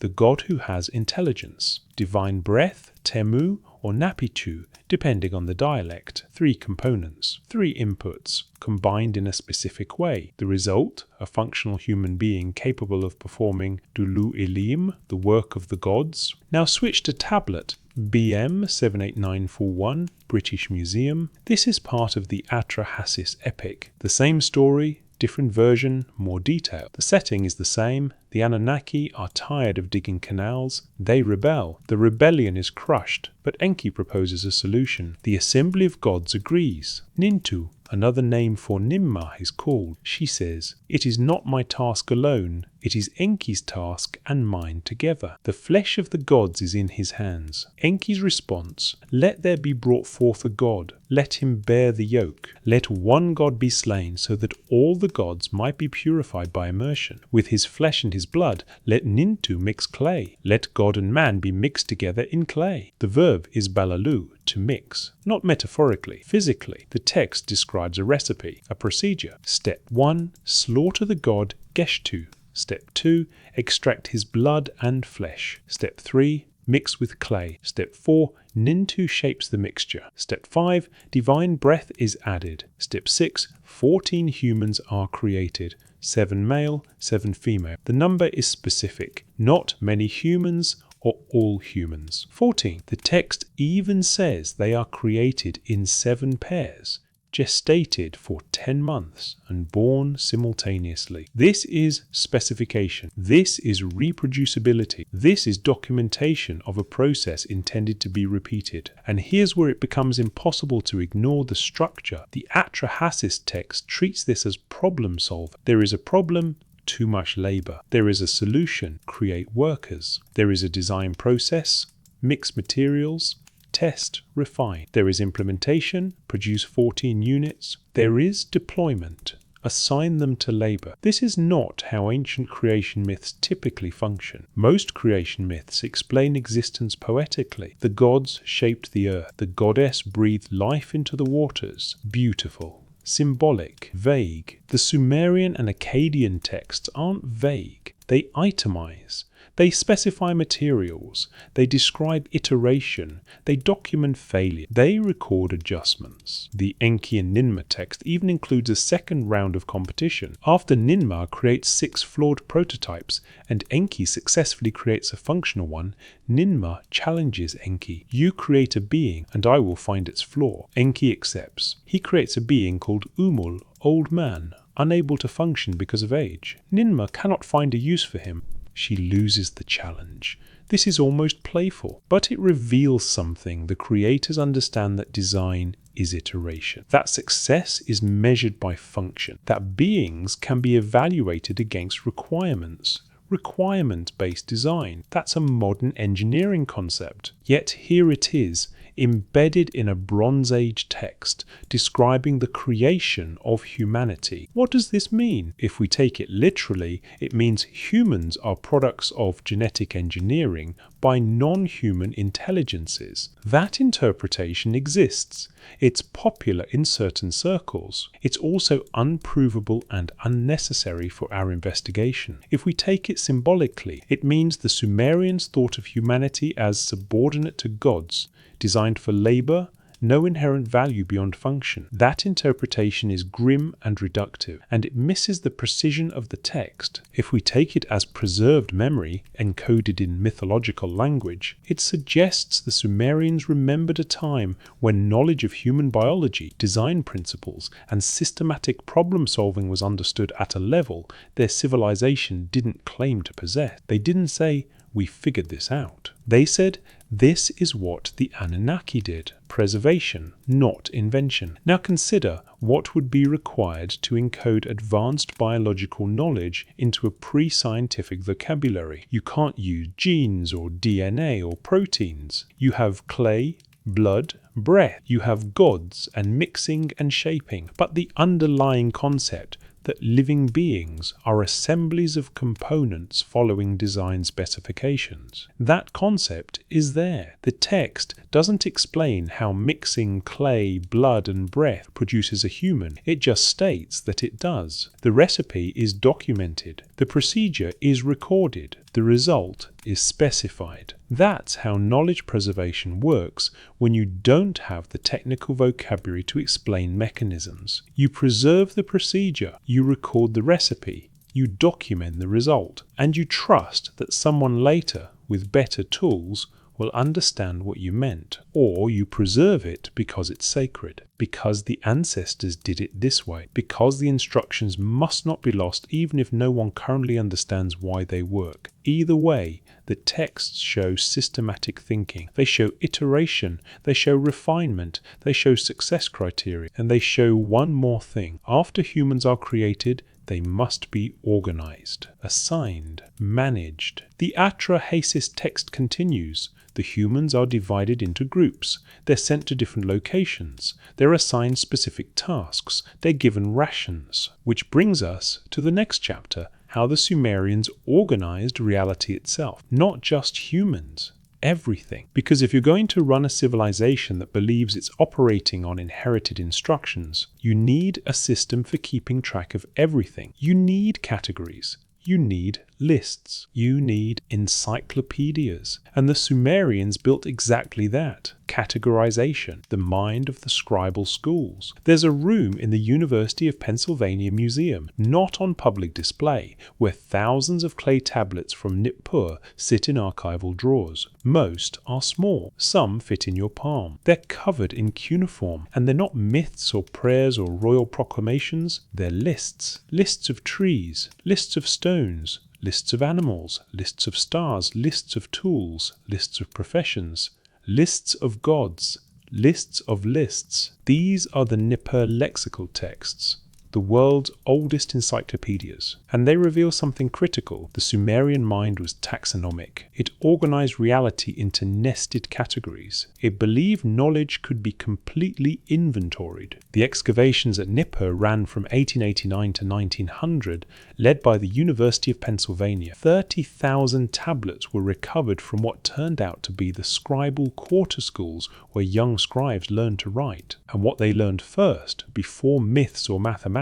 the god who has intelligence, divine breath, Temu, or Napitu, depending on the dialect. 3 components, 3 inputs, combined in a specific way. The result, a functional human being capable of performing Dulu Ilim, the work of the gods. Now switch to tablet. BM 78941, British Museum. This is part of the Atrahasis epic. The same story, different version, more detail. The setting is the same. The Anunnaki are tired of digging canals. They rebel. The rebellion is crushed, but Enki proposes a solution. The assembly of gods agrees. Nintu, another name for Ninmah, is called. She says, "It is not my task alone. It is Enki's task and mine together. The flesh of the gods is in his hands." Enki's response, "Let there be brought forth a god. Let him bear the yoke. Let one god be slain so that all the gods might be purified by immersion. With his flesh and his blood, let Nintu mix clay. Let God and man be mixed together in clay." The verb is balalu, to mix, not metaphorically, physically. The text describes a recipe, a procedure. Step 1, slaughter the god Geshtu. Step 2, extract his blood and flesh. Step 3, mix with clay. Step 4, Nintu shapes the mixture. Step 5, divine breath is added. Step 6, 14 humans are created. 7 male, 7 female. The number is specific, not many humans or all humans. 14. The text even says they are created in 7 pairs, gestated for 10 months and born simultaneously. This is specification. This is reproducibility. This is documentation of a process intended to be repeated. And here's where it becomes impossible to ignore the structure. The Atrahasis text treats this as problem solving. There is a problem, too much labor. There is a solution, create workers. There is a design process, mix materials, test, refine. There is implementation, produce 14 units. There is deployment, assign them to labor. This is not how ancient creation myths typically function. Most creation myths explain existence poetically. The gods shaped the earth. The goddess breathed life into the waters. Beautiful. Symbolic, vague. The Sumerian and Akkadian texts aren't vague. They itemize. They specify materials. They describe iteration. They document failure. They record adjustments. The Enki and Ninmah text even includes a second round of competition. After Ninmah creates 6 flawed prototypes and Enki successfully creates a functional one, Ninmah challenges Enki. "You create a being and I will find its flaw." Enki accepts. He creates a being called Umul, old man, unable to function because of age. Ninmah cannot find a use for him. She loses the challenge. This is almost playful, but it reveals something. The creators understand that design is iteration, that success is measured by function, that beings can be evaluated against requirements. Requirement-based design. That's a modern engineering concept. Yet here it is, embedded in a Bronze Age text describing the creation of humanity. What does this mean? If we take it literally, it means humans are products of genetic engineering by non-human intelligences. That interpretation exists. It's popular in certain circles. It's also unprovable and unnecessary for our investigation. If we take it symbolically, it means the Sumerians thought of humanity as subordinate to gods, designed for labor, no inherent value beyond function. That interpretation is grim and reductive, and it misses the precision of the text. If we take it as preserved memory, encoded in mythological language, it suggests the Sumerians remembered a time when knowledge of human biology, design principles, and systematic problem solving was understood at a level their civilization didn't claim to possess. They didn't say, "We figured this out." They said, "This is what the Anunnaki did." Preservation, not invention. Now consider what would be required to encode advanced biological knowledge into a pre-scientific vocabulary. You can't use genes or DNA or proteins. You have clay, blood, breath. You have gods and mixing and shaping. But the underlying concept that living beings are assemblies of components following design specifications. That concept is there. The text doesn't explain how mixing clay, blood, and breath produces a human. It just states that it does. The recipe is documented. The procedure is recorded. The result is specified. That's how knowledge preservation works when you don't have the technical vocabulary to explain mechanisms. You preserve the procedure, you record the recipe, you document the result, and you trust that someone later, with better tools, will understand what you meant. Or you preserve it because it's sacred, because the ancestors did it this way, because the instructions must not be lost even if no one currently understands why they work. Either way, the texts show systematic thinking, they show iteration, they show refinement, they show success criteria, and they show one more thing. After humans are created, they must be organized, assigned, managed. The Atrahasis text continues. The humans are divided into groups. They're sent to different locations. They're assigned specific tasks. They're given rations. Which brings us to the next chapter, how the Sumerians organized reality itself. Not just humans. Everything. Because if you're going to run a civilization that believes it's operating on inherited instructions, you need a system for keeping track of everything. You need categories. You need lists. You need encyclopedias. And the Sumerians built exactly that. Categorization, the mind of the scribal schools. There's a room in the University of Pennsylvania Museum, not on public display, where thousands of clay tablets from Nippur sit in archival drawers. Most are small. Some fit in your palm. They're covered in cuneiform, and they're not myths or prayers or royal proclamations. They're lists. Lists of trees, lists of stones, lists of animals, lists of stars, lists of tools, lists of professions, lists of gods, lists of lists. These are the Nippur lexical texts, the world's oldest encyclopedias, and they reveal something critical. The Sumerian mind was taxonomic. It organized reality into nested categories. It believed knowledge could be completely inventoried. The excavations at Nippur ran from 1889 to 1900, led by the University of Pennsylvania. 30,000 tablets were recovered from what turned out to be the scribal quarter schools where young scribes learned to write. And what they learned first, before myths or mathematics,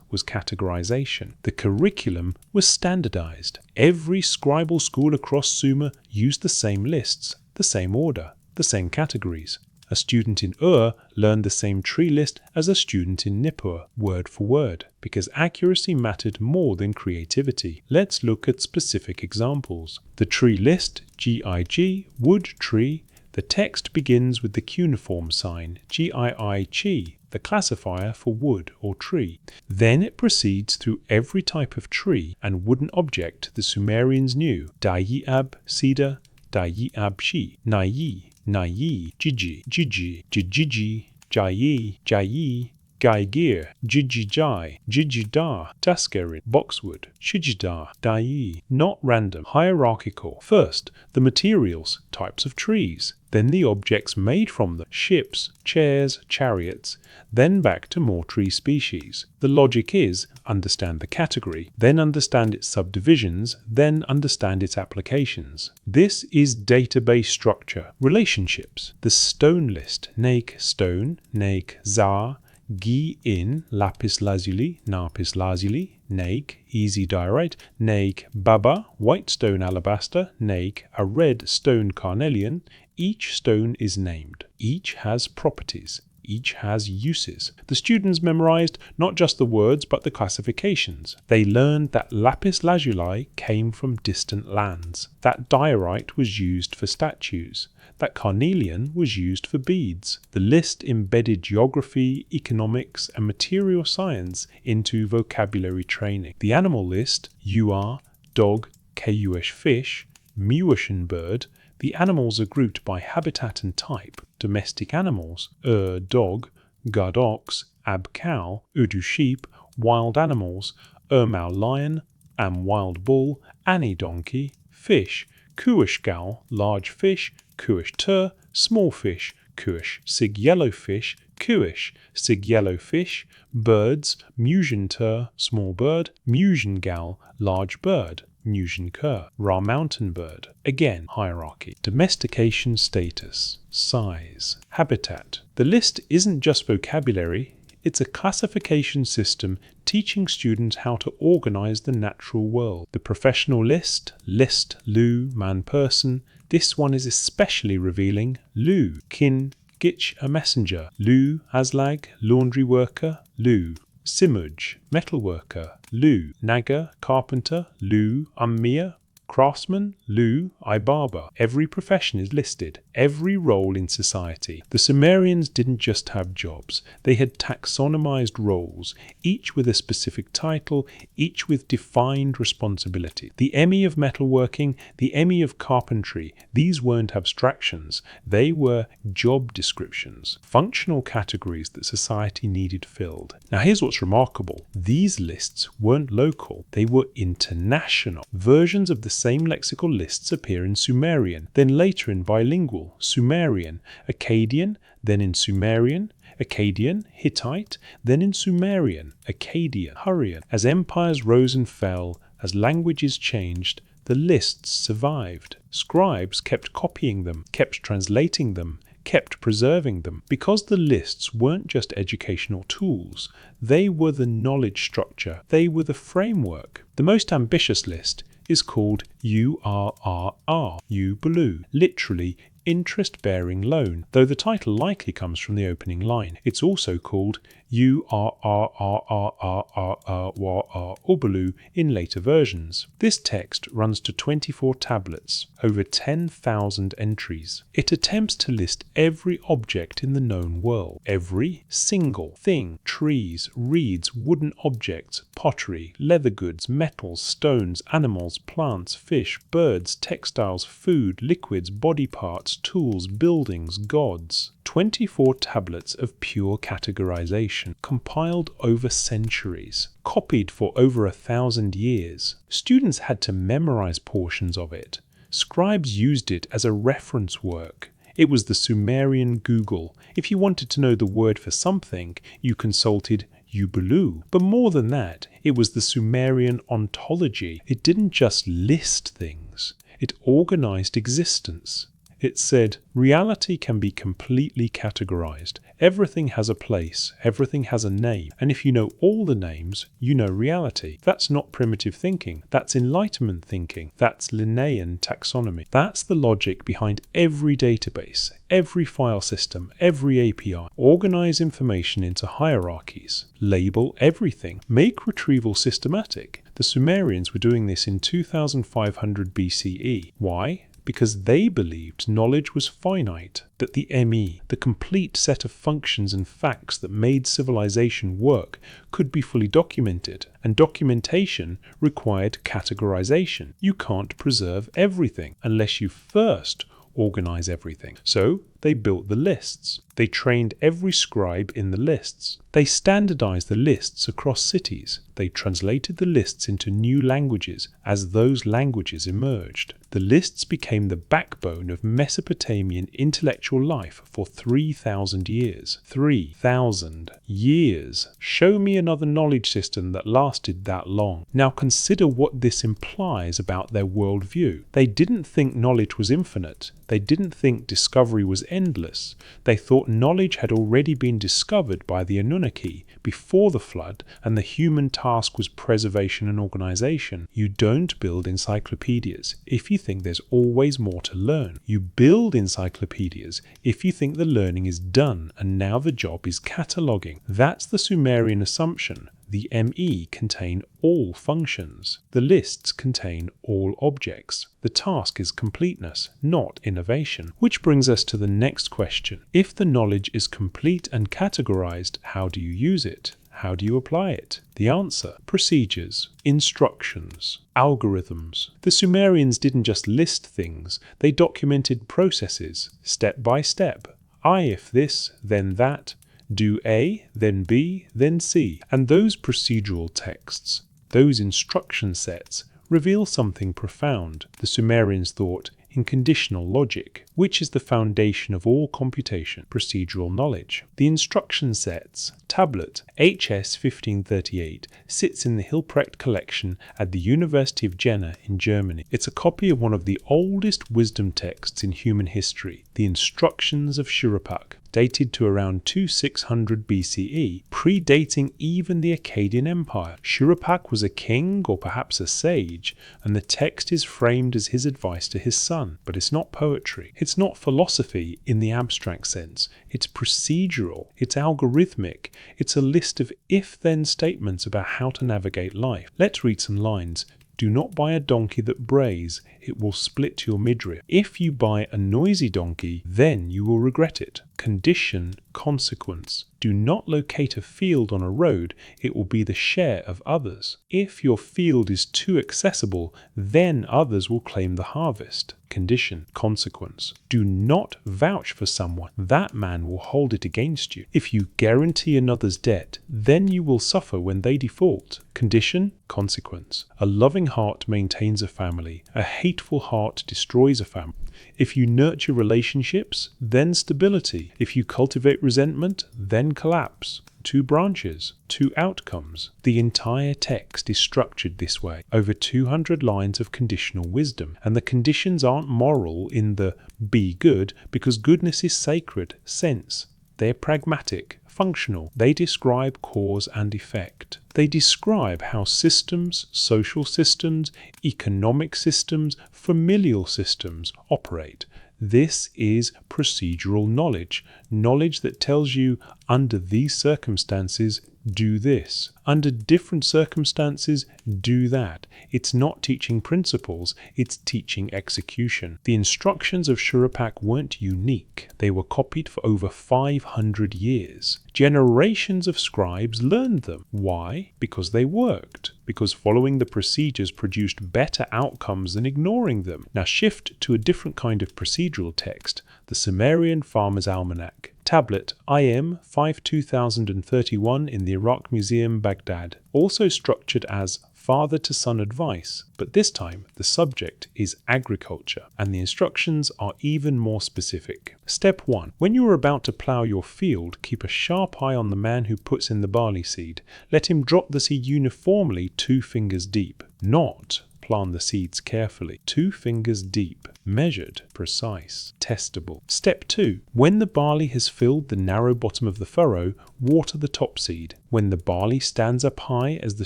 was categorization. The curriculum was standardized. Every scribal school across Sumer used the same lists, the same order, the same categories. A student in Ur learned the same tree list as a student in Nippur, word for word, because accuracy mattered more than creativity. Let's look at specific examples. The tree list, GIG, wood tree. The text begins with the cuneiform sign, GII-chi, the classifier for wood or tree. Then it proceeds through every type of tree and wooden object the Sumerians knew: Dayiab, cedar, Dayiab-shi, Nayi, Nayi, Jiji, Jiji, Jijiji, Jayi, Jayi, Gaigir, Jijijai, Jijidar, Taskerin, Boxwood, Shijidar, Dayi. Not random, hierarchical. First, the materials, types of trees. Then the objects made from them, ships, chairs, chariots. Then back to more tree species. The logic is, understand the category, then understand its subdivisions, then understand its applications. This is database structure. Relationships. The stone list, Naik stone, Naik zar, Gi in, lapis lazuli, napis lazuli, Naik, easy diorite, Naik baba, white stone alabaster, Naik, a red stone carnelian. Each stone is named. Each has properties. Each has uses. The students memorized not just the words but the classifications. They learned that lapis lazuli came from distant lands, that diorite was used for statues, that carnelian was used for beads. The list embedded geography, economics, and material science into vocabulary training. The animal list, UR, dog, KUsh fish, Muishan bird. The animals are grouped by habitat and type. Domestic animals, dog, Gad ox, Ab cow, Udu sheep. Wild animals, Mau lion, Am wild bull, Ani donkey. Fish, Kuish gal, large fish, Kuish tur, small fish, Kuish sig yellowfish, Kuish sig yellowfish. Birds, Musian tur, small bird, Musian gal, large bird, Musian cur. Ra mountain bird. Again, hierarchy. Domestication status, size, habitat. The list isn't just vocabulary, It's a classification system teaching students how to organize the natural world. The professional list, Lu, man, person. This one is especially revealing. Lu, kin, gitch, a messenger. Lu, aslag, laundry worker. Lu, simuj, metal worker. Lu, naga, carpenter. Lu, ummia, craftsman. Lu, barber. Every profession is listed, every role in society. The Sumerians didn't just have jobs, they had taxonomized roles, each with a specific title, each with defined responsibility. The Emi of metalworking, the Emi of carpentry, these weren't abstractions, they were job descriptions, functional categories that society needed filled. Now here's what's remarkable. These lists weren't local, they were international. Versions of the same lexical lists appear in Sumerian, then later in bilingual, Sumerian, Akkadian, then in Sumerian, Akkadian, Hittite, then in Sumerian, Akkadian, Hurrian. As empires rose and fell, as languages changed, the lists survived. Scribes kept copying them, kept translating them, kept preserving them. Because the lists weren't just educational tools, they were the knowledge structure, they were the framework. The most ambitious list is called URRR, U-Blue, literally interest-bearing loan, though the title likely comes from the opening line. It's also called URRRRRRRRRBLU in later versions. This text runs to 24 tablets, over 10,000 entries. It attempts to list every object in the known world, every single thing, trees, reeds, wooden objects, pottery, leather goods, metals, stones, animals, plants, fish, birds, textiles, food, liquids, body parts, tools, buildings, gods. 24 tablets of pure categorization, compiled over centuries, copied for over 1,000 years. Students had to memorize portions of it. Scribes used it as a reference work. It was the Sumerian Google. If you wanted to know the word for something, you consulted U-Blue. But more than that, it was the Sumerian ontology. It didn't just list things, it organized existence. It said, reality can be completely categorized. Everything has a place, everything has a name, and if you know all the names, you know reality. That's not primitive thinking, that's Enlightenment thinking, that's Linnaean taxonomy. That's the logic behind every database, every file system, every API. Organize information into hierarchies, label everything, make retrieval systematic. The Sumerians were doing this in 2500 BCE. Why? Because they believed knowledge was finite, that the ME, the complete set of functions and facts that made civilization work, could be fully documented, and documentation required categorization. You can't preserve everything unless you first organize everything. So they built the lists. They trained every scribe in the lists. They standardized the lists across cities. They translated the lists into new languages as those languages emerged. The lists became the backbone of Mesopotamian intellectual life for 3,000 years. 3,000 years. Show me another knowledge system that lasted that long. Now consider what this implies about their worldview. They didn't think knowledge was infinite. They didn't think discovery was endless. They thought knowledge had already been discovered by the Anunnaki before the flood, and the human task was preservation and organization. You don't build encyclopedias if you think there's always more to learn. You build encyclopedias if you think the learning is done and now the job is cataloging. That's the Sumerian assumption. The ME contain all functions. The lists contain all objects. The task is completeness, not innovation. Which brings us to the next question. If the knowledge is complete and categorized, how do you use it? How do you apply it? The answer: procedures, instructions, algorithms. The Sumerians didn't just list things, they documented processes, step by step. If this, then that. Do A, then B, then C. And those procedural texts, those instruction sets, reveal something profound. The Sumerians thought in conditional logic, which is the foundation of all computation, procedural knowledge. The instruction sets, tablet HS 1538, sits in the Hilprecht collection at the University of Jena in Germany. It's a copy of one of the oldest wisdom texts in human history, the Instructions of Shuruppak. dated to around 2600 BCE, predating even the Akkadian Empire. Shuruppak was a king or perhaps a sage, and the text is framed as his advice to his son. But it's not poetry. It's not philosophy in the abstract sense. It's procedural. It's algorithmic. It's a list of if-then statements about how to navigate life. Let's read some lines. Do not buy a donkey that brays, it will split your midriff. If you buy a noisy donkey, then you will regret it. Condition, consequence. Do not locate a field on a road, it will be the share of others. If your field is too accessible, then others will claim the harvest. Condition, consequence. Do not vouch for someone, that man will hold it against you. If you guarantee another's debt, then you will suffer when they default. Condition, consequence. A loving heart maintains a family, a hateful heart destroys a family. If you nurture relationships, then stability. If you cultivate resentment, then collapse. 2 branches, 2 outcomes. The entire text is structured this way. Over 200 lines of conditional wisdom. And the conditions aren't moral in the be good, because goodness is sacred sense. They're pragmatic, functional. They describe cause and effect. They describe how systems, social systems, economic systems, familial systems operate. This is procedural knowledge. Knowledge that tells you, under these circumstances, do this. Under different circumstances, do that. It's not teaching principles, it's teaching execution. The instructions of Shuruppak weren't unique. They were copied for over 500 years. Generations of scribes learned them. Why? Because they worked. Because following the procedures produced better outcomes than ignoring them. Now shift to a different kind of procedural text, the Sumerian Farmer's Almanac. Tablet IM 52031 in the Iraq Museum, Baghdad. Also structured as father-to-son advice, but this time the subject is agriculture, and the instructions are even more specific. Step 1. When you are about to plough your field, keep a sharp eye on the man who puts in the barley seed. Let him drop the seed uniformly 2 fingers deep. Not plant the seeds carefully. 2 fingers deep. Measured, precise, testable. Step 2. When the barley has filled the narrow bottom of the furrow, water the top seed. When the barley stands up high as the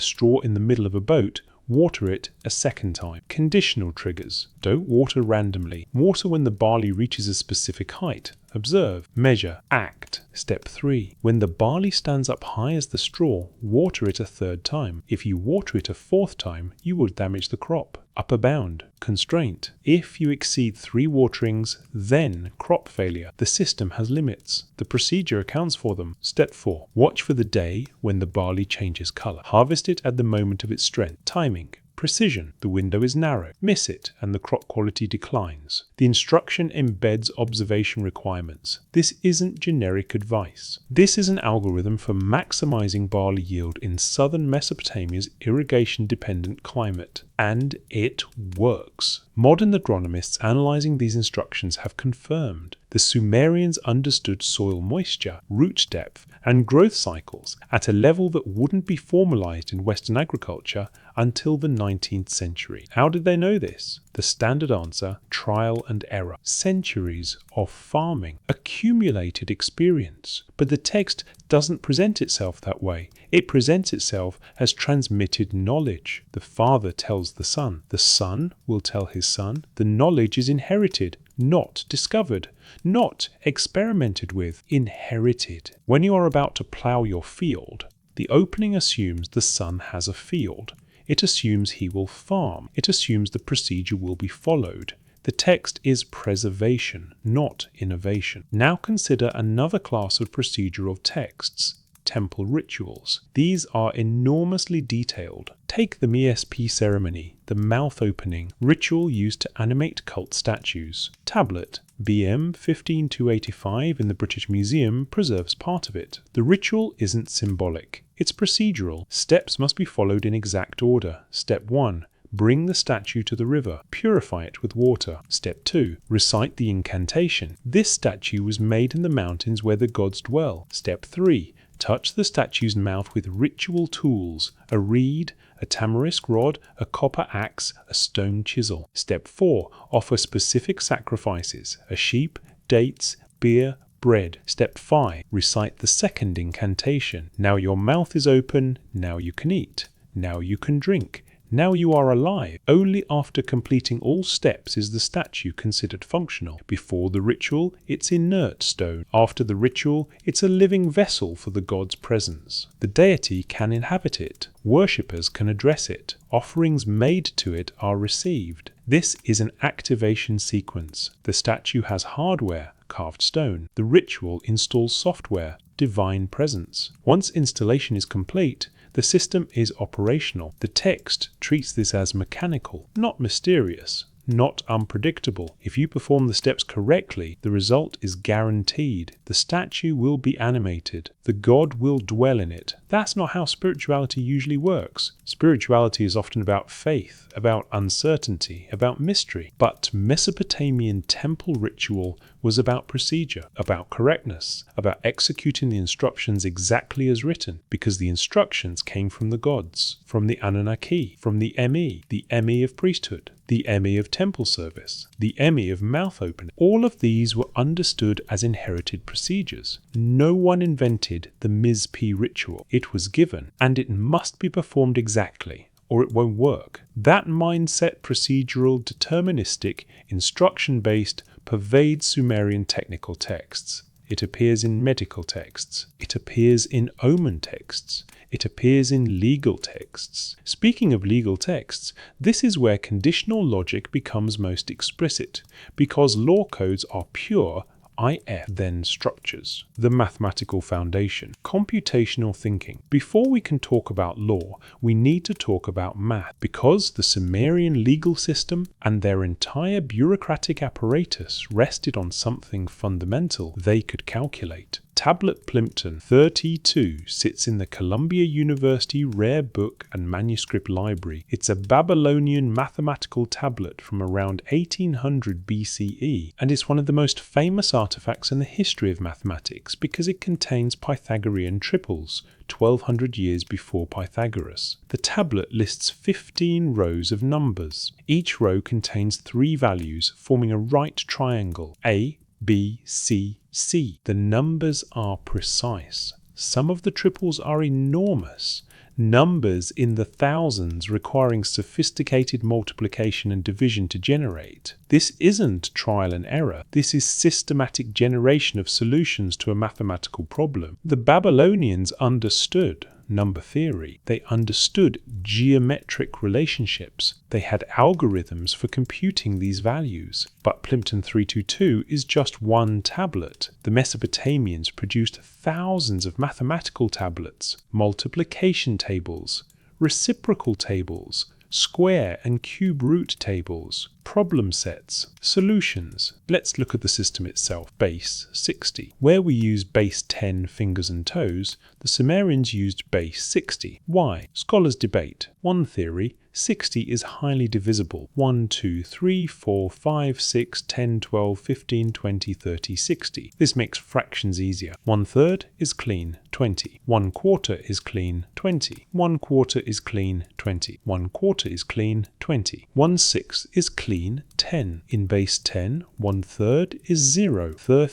straw in the middle of a boat, water it a second time. Conditional triggers. Don't water randomly. Water when the barley reaches a specific height. Observe, measure, act. Step 3. When the barley stands up high as the straw, water it a 3rd time. If you water it a 4th time, you will damage the crop. Upper bound. Constraint. If you exceed 3 waterings, then crop failure. The system has limits. The procedure accounts for them. Step 4. Watch for the day when the barley changes color. Harvest it at the moment of its strength. Timing. Precision. The window is narrow. Miss it and the crop quality declines. The instruction embeds observation requirements. This isn't generic advice. This is an algorithm for maximizing barley yield in southern Mesopotamia's irrigation-dependent climate. And it works. Modern agronomists analyzing these instructions have confirmed the Sumerians understood soil moisture, root depth, and growth cycles at a level that wouldn't be formalized in Western agriculture until the 19th century. How did they know this? The standard answer, trial and error. Centuries of farming, accumulated experience. But the text doesn't present itself that way. It presents itself as transmitted knowledge. The father tells the son will tell his son. The knowledge is inherited, not discovered, not experimented with, inherited. When you are about to plough your field, the opening assumes the son has a field. It assumes he will farm. It assumes the procedure will be followed. The text is preservation, not innovation. Now consider another class of procedural texts, temple rituals. These are enormously detailed. Take the ESP ceremony, the mouth opening, ritual used to animate cult statues. Tablet, BM 15285 in the British Museum preserves part of it. The ritual isn't symbolic. It's procedural. Steps must be followed in exact order. Step 1. Bring the statue to the river. Purify it with water. Step 2. Recite the incantation. This statue was made in the mountains where the gods dwell. Step 3. Touch the statue's mouth with ritual tools, a reed, a tamarisk rod, a copper axe, a stone chisel. Step 4. Offer specific sacrifices, a sheep, dates, beer, bread. Step 5. Recite the second incantation. Now your mouth is open, now you can eat. Now you can drink. Now you are alive. Only after completing all steps is the statue considered functional. Before the ritual, it's inert stone. After the ritual, it's a living vessel for the god's presence. The deity can inhabit it. Worshippers can address it. Offerings made to it are received. This is an activation sequence. The statue has hardware, carved stone. The ritual installs software, divine presence. Once installation is complete, the system is operational. The text treats this as mechanical, not mysterious, not unpredictable. If you perform the steps correctly, the result is guaranteed. The statue will be animated. The god will dwell in it. That's not how spirituality usually works. Spirituality is often about faith, about uncertainty, about mystery. But Mesopotamian temple ritual was about procedure, about correctness, about executing the instructions exactly as written, because the instructions came from the gods, from the Anunnaki, from the Emi of priesthood, the Emi of temple service, the Emi of mouth opening. All of these were understood as inherited procedures. No one invented the Mizpi ritual. It was given, and it must be performed exactly, or it won't work. That mindset, procedural, deterministic, instruction-based, pervades Sumerian technical texts. It appears in medical texts. It appears in omen texts. It appears in legal texts. Speaking of legal texts, this is where conditional logic becomes most explicit, because law codes are pure IF then structures. The mathematical foundation. Computational thinking. Before we can talk about law, we need to talk about math, because the Sumerian legal system and their entire bureaucratic apparatus rested on something fundamental they could calculate. Tablet Plimpton 32 sits in the Columbia University Rare Book and Manuscript Library. It's a Babylonian mathematical tablet from around 1800 BCE, and it's one of the most famous artifacts in the history of mathematics because it contains Pythagorean triples, 1200 years before Pythagoras. The tablet lists 15 rows of numbers. Each row contains 3 values, forming a right triangle, A, B, C, C. The numbers are precise. Some of the triples are enormous. Numbers in the thousands requiring sophisticated multiplication and division to generate. This isn't trial and error. This is systematic generation of solutions to a mathematical problem. The Babylonians understood number theory. They understood geometric relationships. They had algorithms for computing these values. But Plimpton 322 is just one tablet. The Mesopotamians produced thousands of mathematical tablets, multiplication tables, reciprocal tables, square and cube root tables, problem sets, solutions. Let's look at the system itself. Base 60. Where we use base 10 fingers and toes, the Sumerians used base 60. Why? Scholars debate. One theory, 60 is highly divisible. 1, 2, 3, 4, 5, 6, 10, 12, 15, 20, 30, 60. This makes fractions easier. 1/3 is clean, 20. 1/4 is clean, 20. 1/4 is clean, 20. 1/4 is clean, 20. 1/6 is clean, 10. In base 10, 1/3 is 0. 3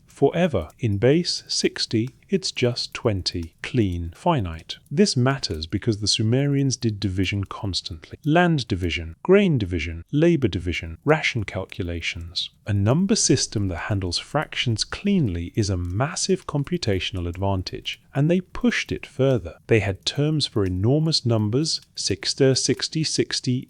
forever. In base 60, it's just 20. Clean, finite. This matters because the Sumerians did division constantly. Land division, grain division, labor division, ration calculations. A number system that handles fractions cleanly is a massive computational advantage, and they pushed it further. They had terms for enormous numbers. 60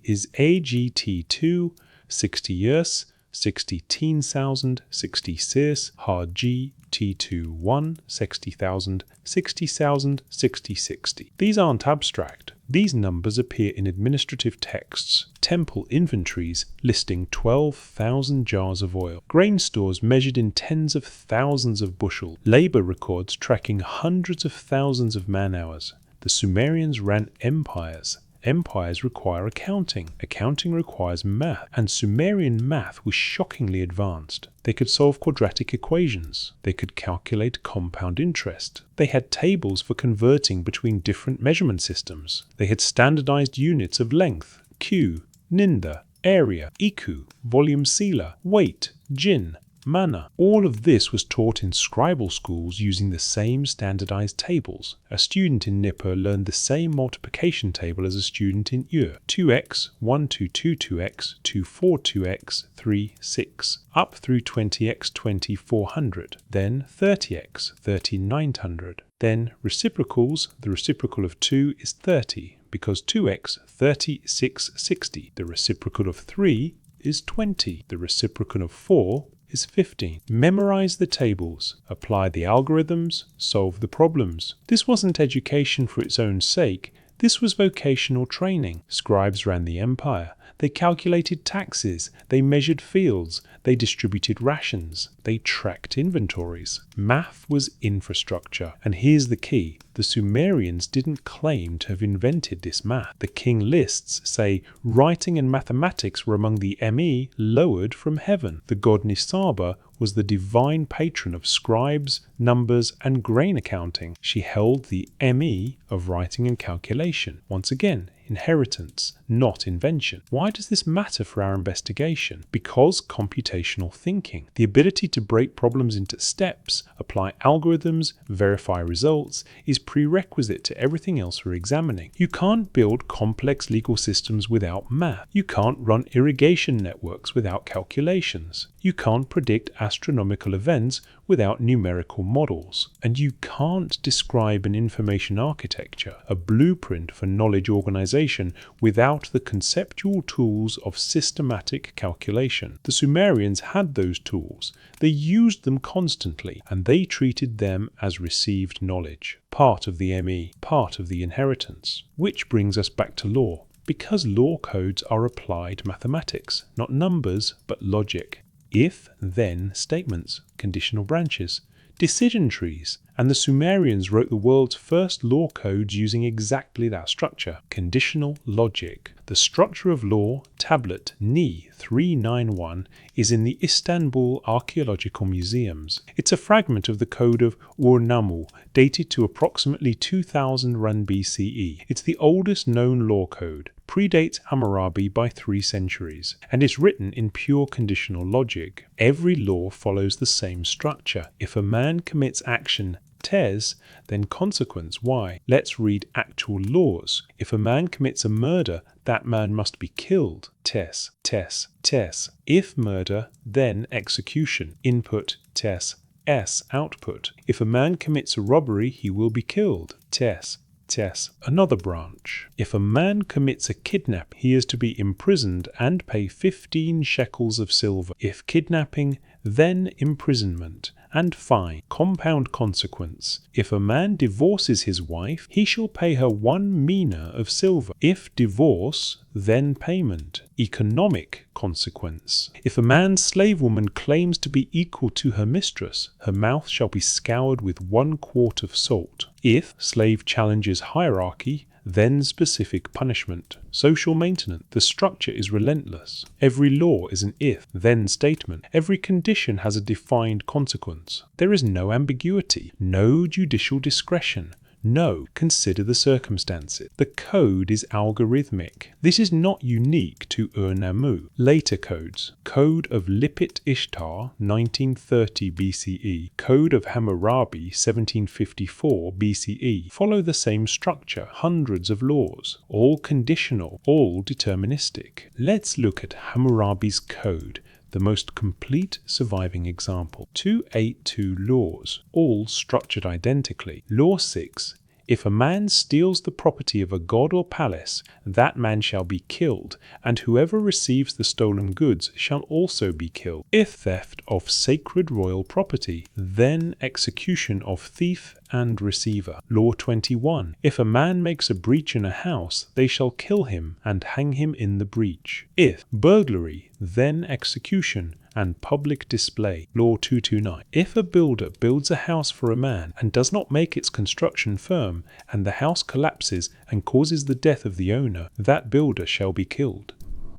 is AGT2, 60 years, 60 teen-thousand, 60 cis, hard G, T21, 60,000, 60,000, 60. These aren't abstract. These numbers appear in administrative texts, temple inventories listing 12,000 jars of oil, grain stores measured in tens of thousands of bushel, labor records tracking hundreds of thousands of man-hours. The Sumerians ran empires. Empires require accounting. Accounting requires math, and Sumerian math was shockingly advanced. They could solve quadratic equations. They could calculate compound interest. They had tables for converting between different measurement systems. They had standardized units of length, Q, Ninda, area, Iku, volume Sela, weight, Jin. manna. All of this was taught in scribal schools using the same standardized tables. A student in Nippur learned the same multiplication table as a student in Ur. 2x, 1, 2, 2, 2x, 2, 4, 2x, 3, 6, up through 20x, 20, 400, then 30x, 30, 900. Then reciprocals, the reciprocal of 2 is 30, because 2x, 30, 6, 60. The reciprocal of 3 is 20. The reciprocal of 4 is 15. Memorize the tables, apply the algorithms, solve the problems. This wasn't education for its own sake. This was vocational training. Scribes ran the empire. They calculated taxes, they measured fields, they distributed rations, they tracked inventories. Math was infrastructure. And here's the key. The Sumerians didn't claim to have invented this math. The king lists say writing and mathematics were among the ME lowered from heaven. The god Nisaba was the divine patron of scribes, numbers, and grain accounting. She held the ME of writing and calculation. Once again, inheritance, not invention. Why does this matter for our investigation? Because computational thinking, the ability to break problems into steps, apply algorithms, verify results, is prerequisite to everything else we're examining. You can't build complex legal systems without math. You can't run irrigation networks without calculations. You can't predict astronomical events without numerical models. And you can't describe an information architecture, a blueprint for knowledge organization, without the conceptual tools of systematic calculation. The Sumerians had those tools. They used them constantly, and they treated them as received knowledge, part of the ME, part of the inheritance. Which brings us back to law, because law codes are applied mathematics, not numbers, but logic. If-then statements, conditional branches, decision trees, and the Sumerians wrote the world's first law codes using exactly that structure, conditional logic. The structure of law, tablet Ni 391, is in the Istanbul Archaeological Museums. It's a fragment of the code of Ur-Nammu, dated to approximately 2000 Run BCE. It's the oldest known law code, predates Hammurabi by 3 centuries, and is written in pure conditional logic. Every law follows the same structure. If a man commits action tes, then consequence y. Let's read actual laws. If a man commits a murder, that man must be killed. Tes, tes, tes. If murder, then execution. Input tes, s output. If a man commits a robbery, he will be killed. Tes, tes. Another branch. If a man commits a kidnap, he is to be imprisoned and pay 15 shekels of silver. If kidnapping, then imprisonment and fine. Compound consequence. If a man divorces his wife, he shall pay her 1 mina of silver. If divorce, then payment. Economic consequence. If a man's slave woman claims to be equal to her mistress, her mouth shall be scoured with 1 quart of salt. If slave challenges hierarchy, then specific punishment. Social maintenance. The structure is relentless. Every law is an if-then statement. Every condition has a defined consequence. There is no ambiguity, no judicial discretion. No, consider the circumstances. The code is algorithmic. This is not unique to Ur-Nammu. Later codes, Code of Lipit Ishtar, 1930 BCE, Code of Hammurabi, 1754 BCE, follow the same structure, hundreds of laws, all conditional, all deterministic. Let's look at Hammurabi's code, the most complete surviving example. 282 laws, all structured identically. Law 6. If a man steals the property of a god or palace, that man shall be killed, and whoever receives the stolen goods shall also be killed. If theft of sacred royal property, then execution of thief and receiver. Law 21. If a man makes a breach in a house, they shall kill him and hang him in the breach. If burglary, then execution and public display. Law 229. If a builder builds a house for a man and does not make its construction firm, and the house collapses and causes the death of the owner, that builder shall be killed.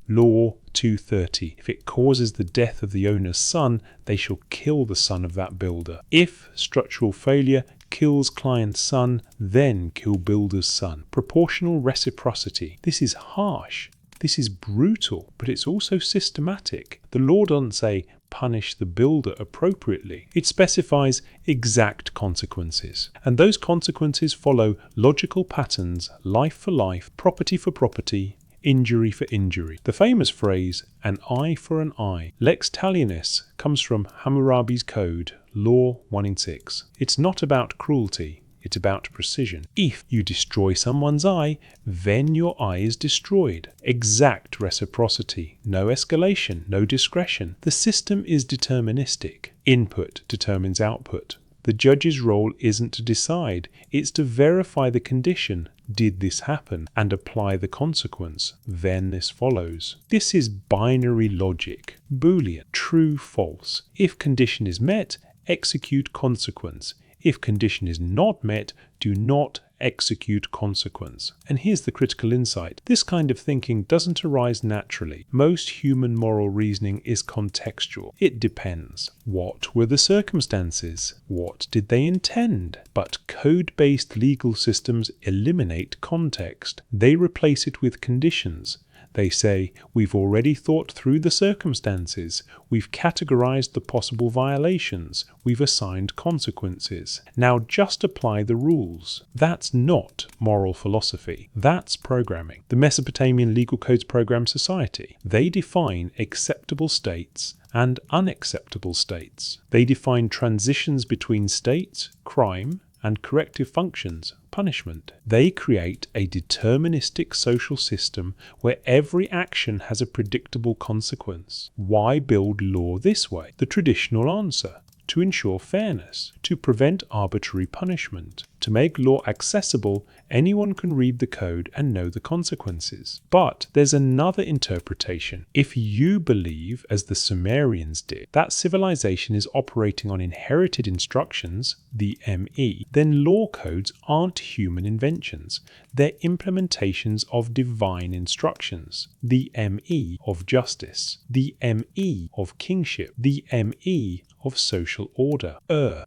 Law 230. If it causes the death of the owner's son, they shall kill the son of that builder. If structural failure kills client's son, then kill builder's son. Proportional reciprocity. This is harsh. This is brutal, but it's also systematic. The law doesn't say, punish the builder appropriately. It specifies exact consequences, and those consequences follow logical patterns, life for life, property for property, injury for injury. The famous phrase, an eye for an eye, lex talionis, comes from Hammurabi's code, Law 1 in 6. It's not about cruelty, it's about precision. If you destroy someone's eye, then your eye is destroyed. Exact reciprocity, no escalation, no discretion. The system is deterministic. Input determines output. The judge's role isn't to decide, it's to verify the condition. Did this happen? And apply the consequence. Then this follows. This is binary logic. Boolean. True, false. If condition is met, execute consequence. If condition is not met, do not execute consequence. And here's the critical insight. This kind of thinking doesn't arise naturally. Most human moral reasoning is contextual. It depends. What were the circumstances? What did they intend? But code-based legal systems eliminate context. They replace it with conditions. They say, we've already thought through the circumstances, we've categorized the possible violations, we've assigned consequences. Now just apply the rules. That's not moral philosophy. That's programming. The Mesopotamian legal codes program society. They define acceptable states and unacceptable states. They define transitions between states, crime, and corrective functions, punishment. They create a deterministic social system where every action has a predictable consequence. Why build law this way? The traditional answer: to ensure fairness, to prevent arbitrary punishment. To make law accessible, anyone can read the code and know the consequences. But there's another interpretation. If you believe, as the Sumerians did, that civilization is operating on inherited instructions, the ME, then law codes aren't human inventions. They're implementations of divine instructions, the ME of justice, the ME of kingship, the ME of social order.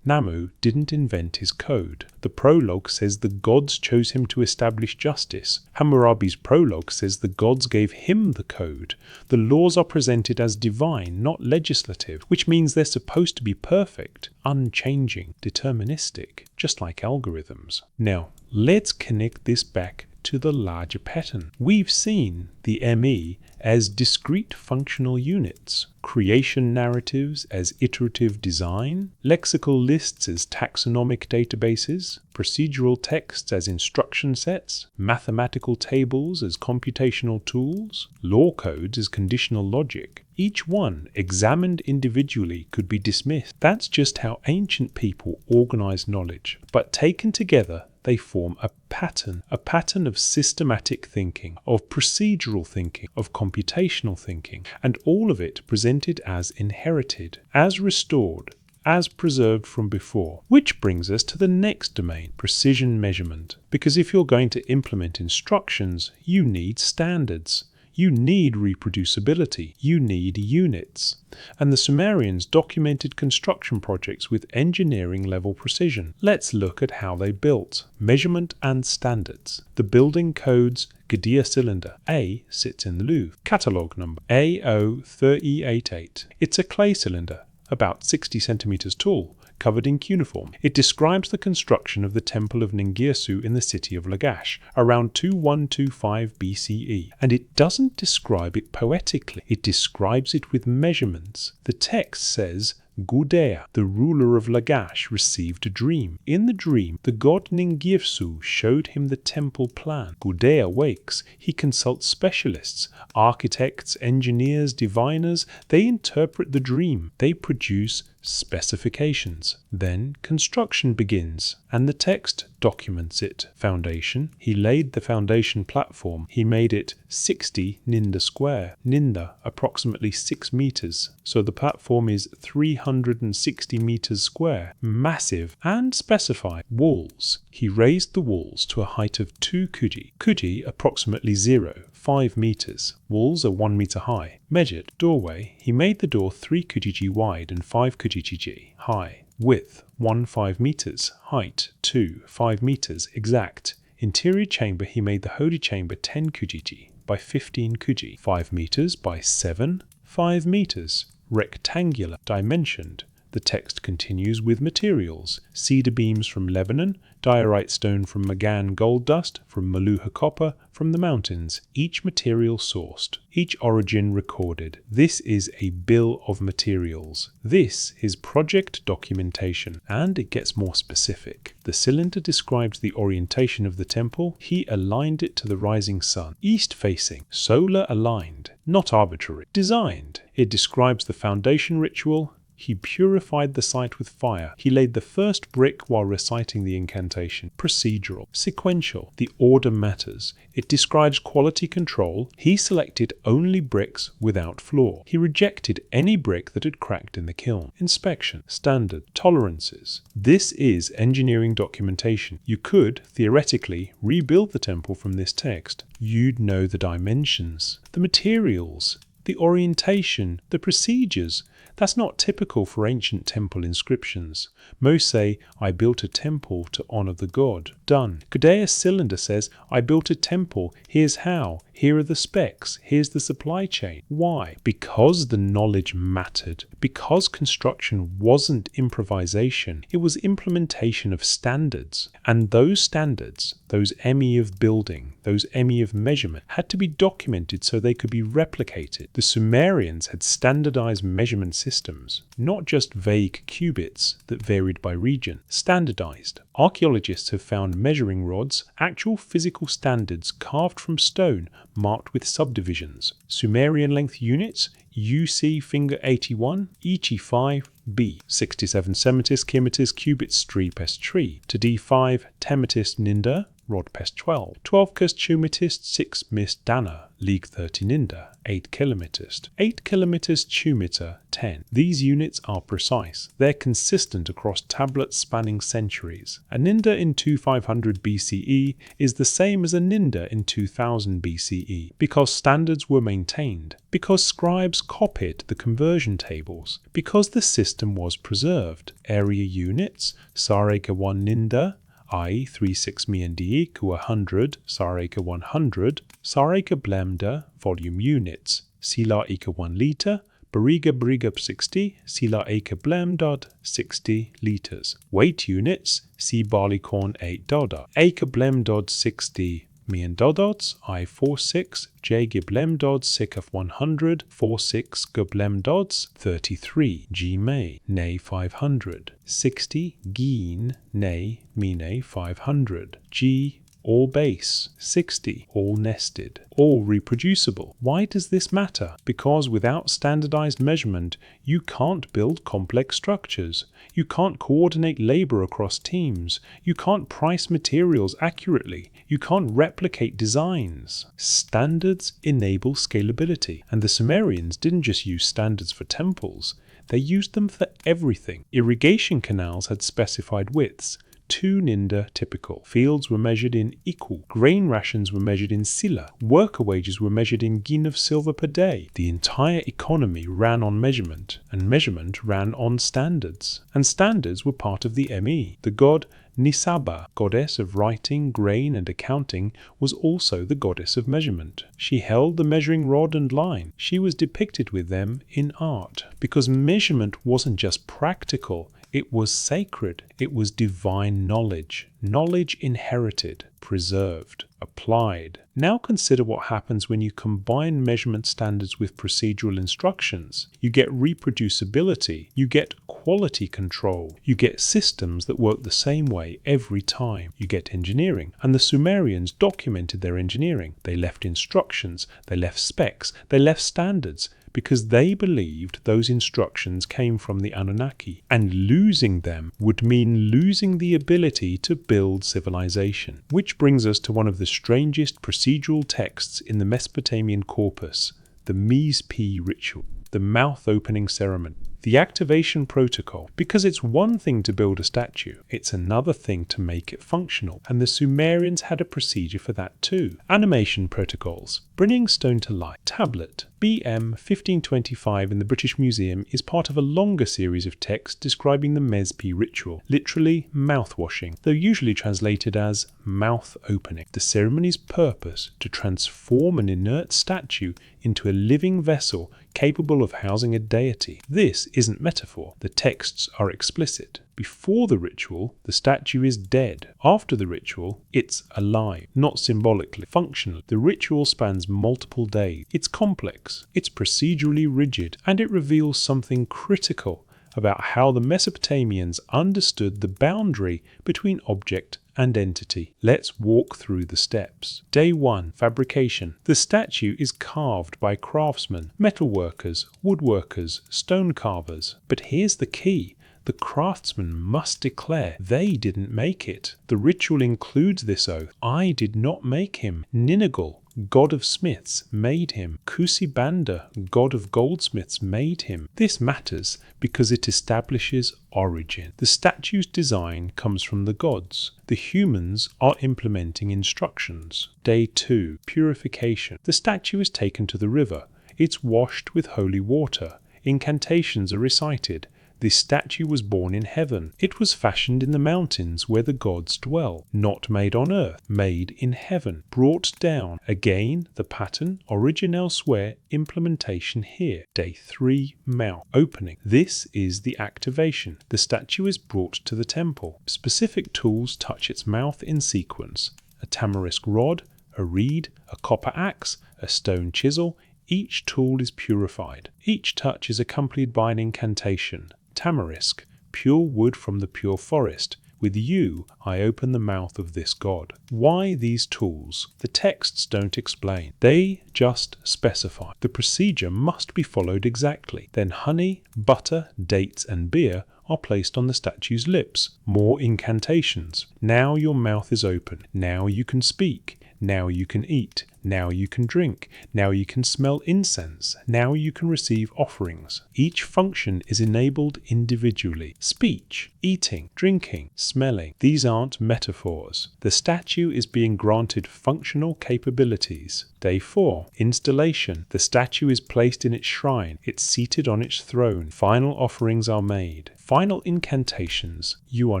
Namu didn't invent his code. The prologue says the gods chose him to establish justice. Hammurabi's prologue says the gods gave him the code. The laws are presented as divine, not legislative, which means they're supposed to be perfect, unchanging, deterministic, just like algorithms. Now, let's connect this back to the larger pattern. We've seen the ME as discrete functional units, creation narratives as iterative design, lexical lists as taxonomic databases, procedural texts as instruction sets, mathematical tables as computational tools, law codes as conditional logic. Each one, examined individually, could be dismissed. That's just how ancient people organized knowledge. But taken together, they form a pattern of systematic thinking, of procedural thinking, of computational thinking, and all of it presented as inherited, as restored, as preserved from before. Which brings us to the next domain, precision measurement. Because if you're going to implement instructions, you need standards. You need reproducibility. You need units. And the Sumerians documented construction projects with engineering level precision. Let's look at how they built. Measurement and standards. The building code's Gudea cylinder, A, sits in the Louvre. Catalogue number A0388. It's a clay cylinder, about 60 centimeters tall, covered in cuneiform. It describes the construction of the Temple of Ningirsu in the city of Lagash, around 2125 BCE. And it doesn't describe it poetically, it describes it with measurements. The text says, Gudea, the ruler of Lagash, received a dream. In the dream, the god Ningirsu showed him the temple plan. Gudea wakes. He consults specialists, architects, engineers, diviners. They interpret the dream. They produce specifications. Then construction begins, and the text documents it. Foundation. He laid the foundation platform. He made it 60 ninda square. Ninda, approximately 6 meters. So the platform is 360 meters square. Massive and specified. Walls. He raised the walls to a height of 2 kuji. Kuji, approximately 0.5 meters. Walls are 1 meter high. Measured. Doorway. He made the door 3 kujiji wide and 5 kujiji high. Width 1.5 meters. Height 2.5 meters. Exact. Interior chamber. He made the holy chamber 10 kujiji by 15 kuji. 5 meters by 7. 5 meters. rectangular, dimensioned. The text continues with materials: cedar beams from Lebanon, diorite stone from Magan gold dust, from Maluha copper, from the mountains, each material sourced, each origin recorded. This is a bill of materials. This is project documentation, and it gets more specific. The cylinder describes the orientation of the temple. He aligned it to the rising sun, east facing, solar aligned, not arbitrary, designed. It describes the foundation ritual. He purified the site with fire. He laid the first brick while reciting the incantation. Procedural, sequential. The order matters. It describes quality control. He selected only bricks without flaw. He rejected any brick that had cracked in the kiln. Inspection, standard, tolerances. This is engineering documentation. You could, theoretically, rebuild the temple from this text. You'd know the dimensions, the materials, the orientation, the procedures. That's not typical for ancient temple inscriptions. Most say, I built a temple to honor the god. Done. Gudea cylinder says, I built a temple. Here's how. Here are the specs. Here's the supply chain. Why? Because the knowledge mattered. Because construction wasn't improvisation. It was implementation of standards. And those standards, those ME of building, those ME of measurement, had to be documented so they could be replicated. The Sumerians had standardized measurement systems, not just vague cubits that varied by region. Standardized. Archaeologists have found measuring rods, actual physical standards carved from stone, marked with subdivisions. Sumerian length units: UC finger 81, ET 5, B. 67 semitis, kilometers, cubits, strepes, tree. To D5, tematis, ninda, rod pest 12. 12 cus tumitist, 6 mis dana, league 30 ninda, 8 kilometers. 8 kilometers tumiter, 10. These units are precise. They're consistent across tablets spanning centuries. A ninda in 2500 BCE is the same as a ninda in 2000 BCE, because standards were maintained, because scribes copied the conversion tables, because the system was preserved. Area units: Sareka 1 ninda, i.e. 36 MNDE ku 100, Sareka 100, Sareka blemda, volume units, Sila eka 1 liter, Bariga briga 60, Sila eka blemdod 60 liters. Weight units: C barley corn 8 doda, eka blemdod 60 Miendodods, I46, J giblemdods, Sikaf 100, 46 giblemdods, 33, G May, Nay 500, 60, Geen, Nay, Mine 500, G all base, 60, all nested, all reproducible. Why does this matter? Because without standardized measurement, you can't build complex structures. You can't coordinate labor across teams. You can't price materials accurately. You can't replicate designs. Standards enable scalability. And the Sumerians didn't just use standards for temples. They used them for everything. Irrigation canals had specified widths. 2 ninda typical. Fields were measured in equal. Grain rations were measured in sila. Worker wages were measured in gin of silver per day. The entire economy ran on measurement, and measurement ran on standards. And standards were part of the ME. The god Nisaba, goddess of writing, grain, and accounting, was also the goddess of measurement. She held the measuring rod and line. She was depicted with them in art. Because measurement wasn't just practical, it was sacred. It was divine knowledge. Knowledge inherited, preserved, applied. Now consider what happens when you combine measurement standards with procedural instructions. You get reproducibility. You get quality control. You get systems that work the same way every time. You get engineering. And the Sumerians documented their engineering. They left instructions. They left specs. They left standards, because they believed those instructions came from the Anunnaki, and losing them would mean losing the ability to build civilization. Which brings us to one of the strangest procedural texts in the Mesopotamian corpus, the Mes-P ritual, the mouth-opening ceremony. The activation protocol, because it's one thing to build a statue, it's another thing to make it functional, and the Sumerians had a procedure for that too. Animation protocols, bringing stone to life, tablet, BM 1525 in the British Museum is part of a longer series of texts describing the Mespi ritual, literally mouth-washing, though usually translated as mouth opening. The ceremony's purpose to transform an inert statue into a living vessel capable of housing a deity. This isn't metaphor. The texts are explicit. Before the ritual, the statue is dead. After the ritual, it's alive, not symbolically, functionally. The ritual spans multiple days. It's complex, it's procedurally rigid, and it reveals something critical about how the Mesopotamians understood the boundary between object and entity. Let's walk through the steps. Day 1. Fabrication. The statue is carved by craftsmen, metalworkers, woodworkers, stone carvers. But here's the key. The craftsman must declare they didn't make it. The ritual includes this oath. I did not make him. Ninigel, god of smiths, made him. Kusibanda, god of goldsmiths, made him. This matters because it establishes origin. The statue's design comes from the gods. The humans are implementing instructions. Day 2. Purification. The statue is taken to the river. It's washed with holy water. Incantations are recited. This statue was born in heaven. It was fashioned in the mountains where the gods dwell, not made on earth, made in heaven, brought down. Again, the pattern, origin elsewhere, implementation here. Day 3, mouth opening. This is the activation. The statue is brought to the temple. Specific tools touch its mouth in sequence. A tamarisk rod, a reed, a copper axe, a stone chisel. Each tool is purified. Each touch is accompanied by an incantation. Tamarisk, pure wood from the pure forest. With you, I open the mouth of this god. Why these tools? The texts don't explain. They just specify. The procedure must be followed exactly. Then honey, butter, dates, and beer are placed on the statue's lips. More incantations. Now your mouth is open. Now you can speak. Now you can eat. Now you can drink. Now you can smell incense. Now you can receive offerings. Each function is enabled individually. Speech, eating, drinking, smelling. These aren't metaphors. The statue is being granted functional capabilities. Day 4. Installation. The statue is placed in its shrine. It's seated on its throne. Final offerings are made. Final incantations. You are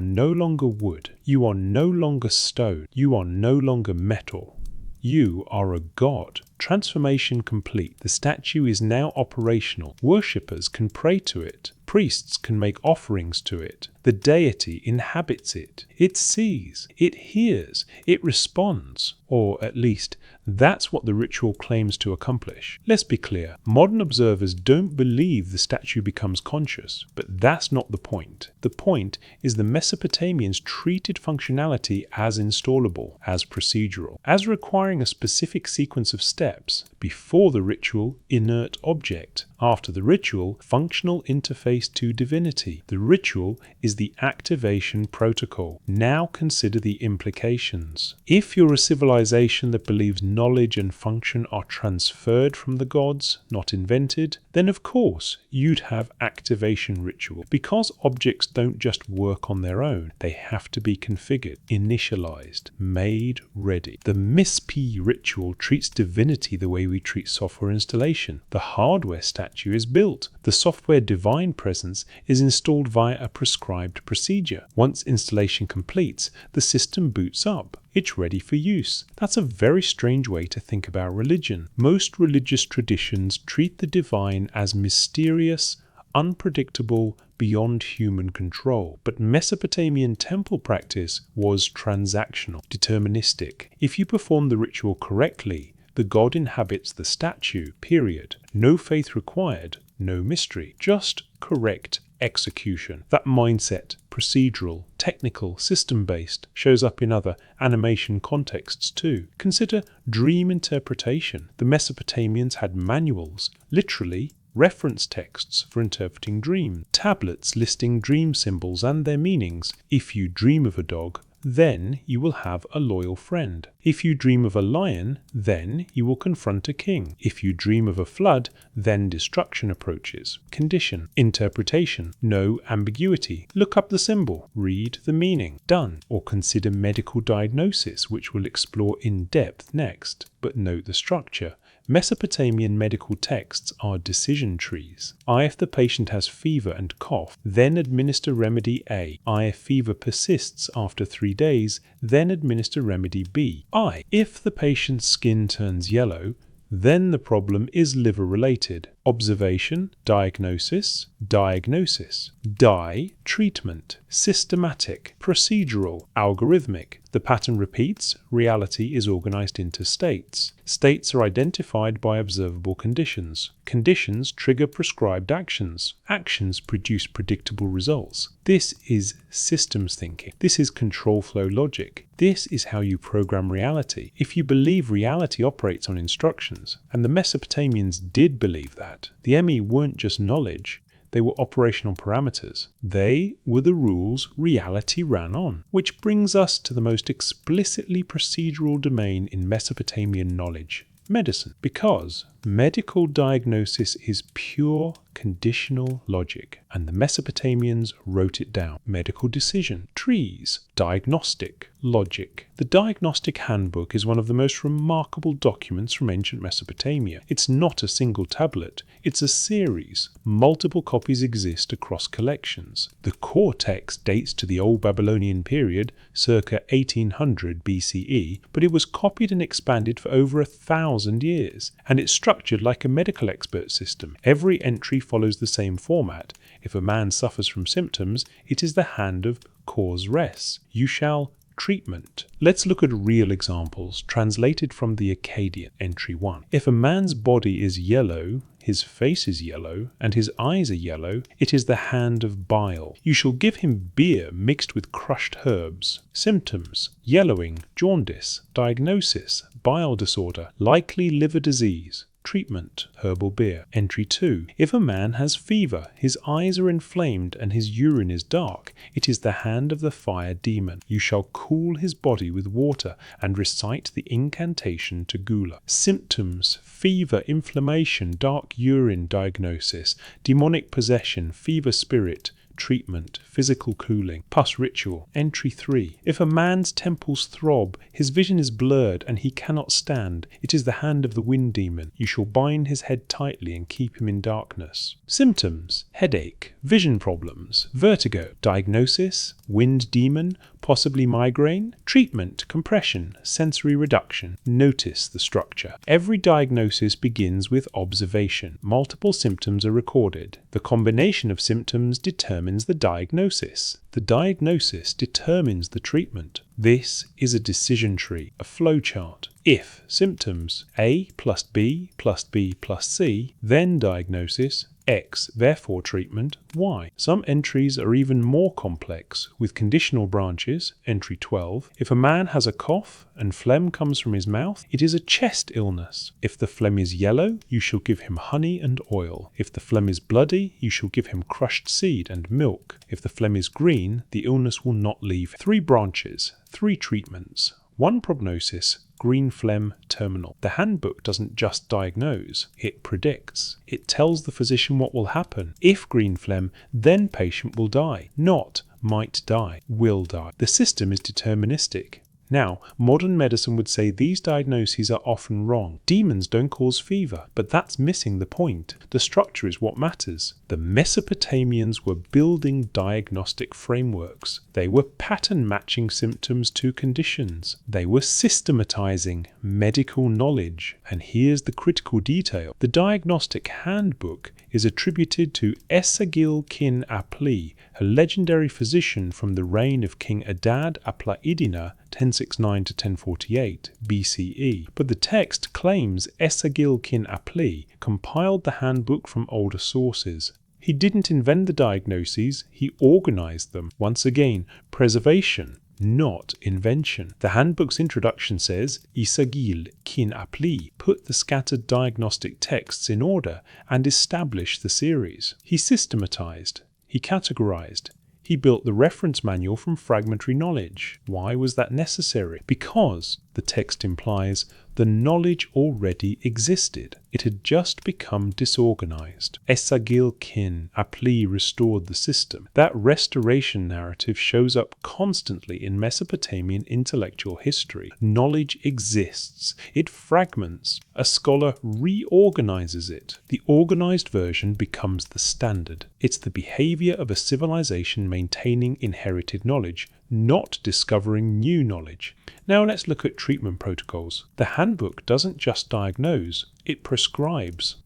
no longer wood. You are no longer stone. You are no longer metal. You are a god. Transformation complete. The statue is now operational. Worshippers can pray to it. Priests can make offerings to it. The deity inhabits it. It sees. It hears. It responds. Or at least, that's what the ritual claims to accomplish. Let's be clear. Modern observers don't believe the statue becomes conscious, but that's not the point. The point is the Mesopotamians treated functionality as installable, as procedural, as requiring a specific sequence of steps. Before the ritual, inert object. After the ritual, functional interface to divinity. The ritual is the activation protocol. Now consider the implications. If you're a civilization that believes knowledge and function are transferred from the gods, not invented, then of course you'd have activation ritual. Because objects don't just work on their own, they have to be configured, initialized, made ready. The Mespi ritual treats divinity the way we treat software installation. The hardware statue is built. The software divine presence is installed via a prescribed procedure. Once installation completes, the system boots up. It's ready for use. That's a very strange way to think about religion. Most religious traditions treat the divine as mysterious, unpredictable, beyond human control. But Mesopotamian temple practice was transactional, deterministic. If you perform the ritual correctly, the god inhabits the statue, period. No faith required, no mystery, just correct execution. That mindset, procedural, technical, system-based, shows up in other animation contexts too. Consider dream interpretation. The Mesopotamians had manuals, literally reference texts for interpreting dreams, tablets listing dream symbols and their meanings. If you dream of a dog, then you will have a loyal friend. If you dream of a lion, then you will confront a king. If you dream of a flood, then destruction approaches. Condition. Interpretation. No ambiguity. Look up the symbol. Read the meaning. Done. Or consider medical diagnosis, which we'll explore in depth next. But note the structure. Mesopotamian medical texts are decision trees. I, if the patient has fever and cough, then administer remedy A. I, if fever persists after 3 days, then administer remedy B. I, if the patient's skin turns yellow, then the problem is liver-related. Observation, diagnosis, diagnosis. Die, treatment. Systematic, procedural, algorithmic. The pattern repeats, reality is organized into states. States are identified by observable conditions. Conditions trigger prescribed actions. Actions produce predictable results. This is systems thinking. This is control flow logic. This is how you program reality. If you believe reality operates on instructions, and the Mesopotamians did believe that, the ME weren't just knowledge, they were operational parameters. They were the rules reality ran on. Which brings us to the most explicitly procedural domain in Mesopotamian knowledge, medicine. Because medical diagnosis is pure conditional logic, and the Mesopotamians wrote it down. Medical decision, trees, diagnostic, logic. The Diagnostic Handbook is one of the most remarkable documents from ancient Mesopotamia. It's not a single tablet, it's a series. Multiple copies exist across collections. The core text dates to the Old Babylonian period, circa 1800 BCE, but it was copied and expanded for over 1,000 years, and it's structured like a medical expert system. Every entry follows the same format. If a man suffers from symptoms, it is the hand of cause res. You shall treatment. Let's look at real examples, translated from the Akkadian, entry 1. If a man's body is yellow, his face is yellow, and his eyes are yellow, it is the hand of bile. You shall give him beer mixed with crushed herbs. Symptoms: yellowing, jaundice. Diagnosis: bile disorder, likely liver disease. Treatment: herbal beer. Entry 2. If a man has fever, his eyes are inflamed, and his urine is dark, it is the hand of the fire demon. You shall cool his body with water and recite the incantation to Gula. Symptoms: fever, inflammation, dark urine. Diagnosis: demonic possession, fever spirit. Treatment: physical cooling. Pus ritual. Entry 3. If a man's temples throb, his vision is blurred, and he cannot stand, it is the hand of the wind demon. You shall bind his head tightly and keep him in darkness. Symptoms: headache, vision problems, vertigo. Diagnosis: wind demon, possibly migraine. Treatment: compression, sensory reduction. Notice the structure. Every diagnosis begins with observation. Multiple symptoms are recorded. The combination of symptoms determines the diagnosis. The diagnosis determines the treatment. This is a decision tree, a flowchart. If symptoms A plus B plus B plus C, then diagnosis X, therefore treatment Y. Some entries are even more complex, with conditional branches, entry 12. If a man has a cough and phlegm comes from his mouth, it is a chest illness. If the phlegm is yellow, you shall give him honey and oil. If the phlegm is bloody, you shall give him crushed seed and milk. If the phlegm is green, the illness will not leave. 3 branches, 3 treatments, 1 prognosis. Green phlegm terminal. The handbook doesn't just diagnose, it predicts. It tells the physician what will happen. If green phlegm, then patient will die. Not might die, will die. The system is deterministic. Now, modern medicine would say these diagnoses are often wrong. Demons don't cause fever, but that's missing the point. The structure is what matters. The Mesopotamians were building diagnostic frameworks. They were pattern matching symptoms to conditions. They were systematizing medical knowledge. And here's the critical detail. The Diagnostic Handbook is attributed to Esagil-kin-apli, a legendary physician from the reign of King Adad Apla-iddina 1069 to 1048 BCE. But the text claims Esagil-kin-apli compiled the handbook from older sources. He didn't invent the diagnoses, he organized them. Once again, preservation, not invention. The handbook's introduction says, Esagil-kin-apli put the scattered diagnostic texts in order and established the series. He systematized. He categorized. He built the reference manual from fragmentary knowledge. Why was that necessary? Because, the text implies, The knowledge already existed. It had just become disorganized. Esagil kin, Apli restored the system. That restoration narrative shows up constantly in Mesopotamian intellectual history. Knowledge exists. It fragments. A scholar reorganizes it. The organized version becomes the standard. It's the behavior of a civilization maintaining inherited knowledge, not discovering new knowledge. Now let's look at treatment protocols. The handbook doesn't just diagnose, it prescribes.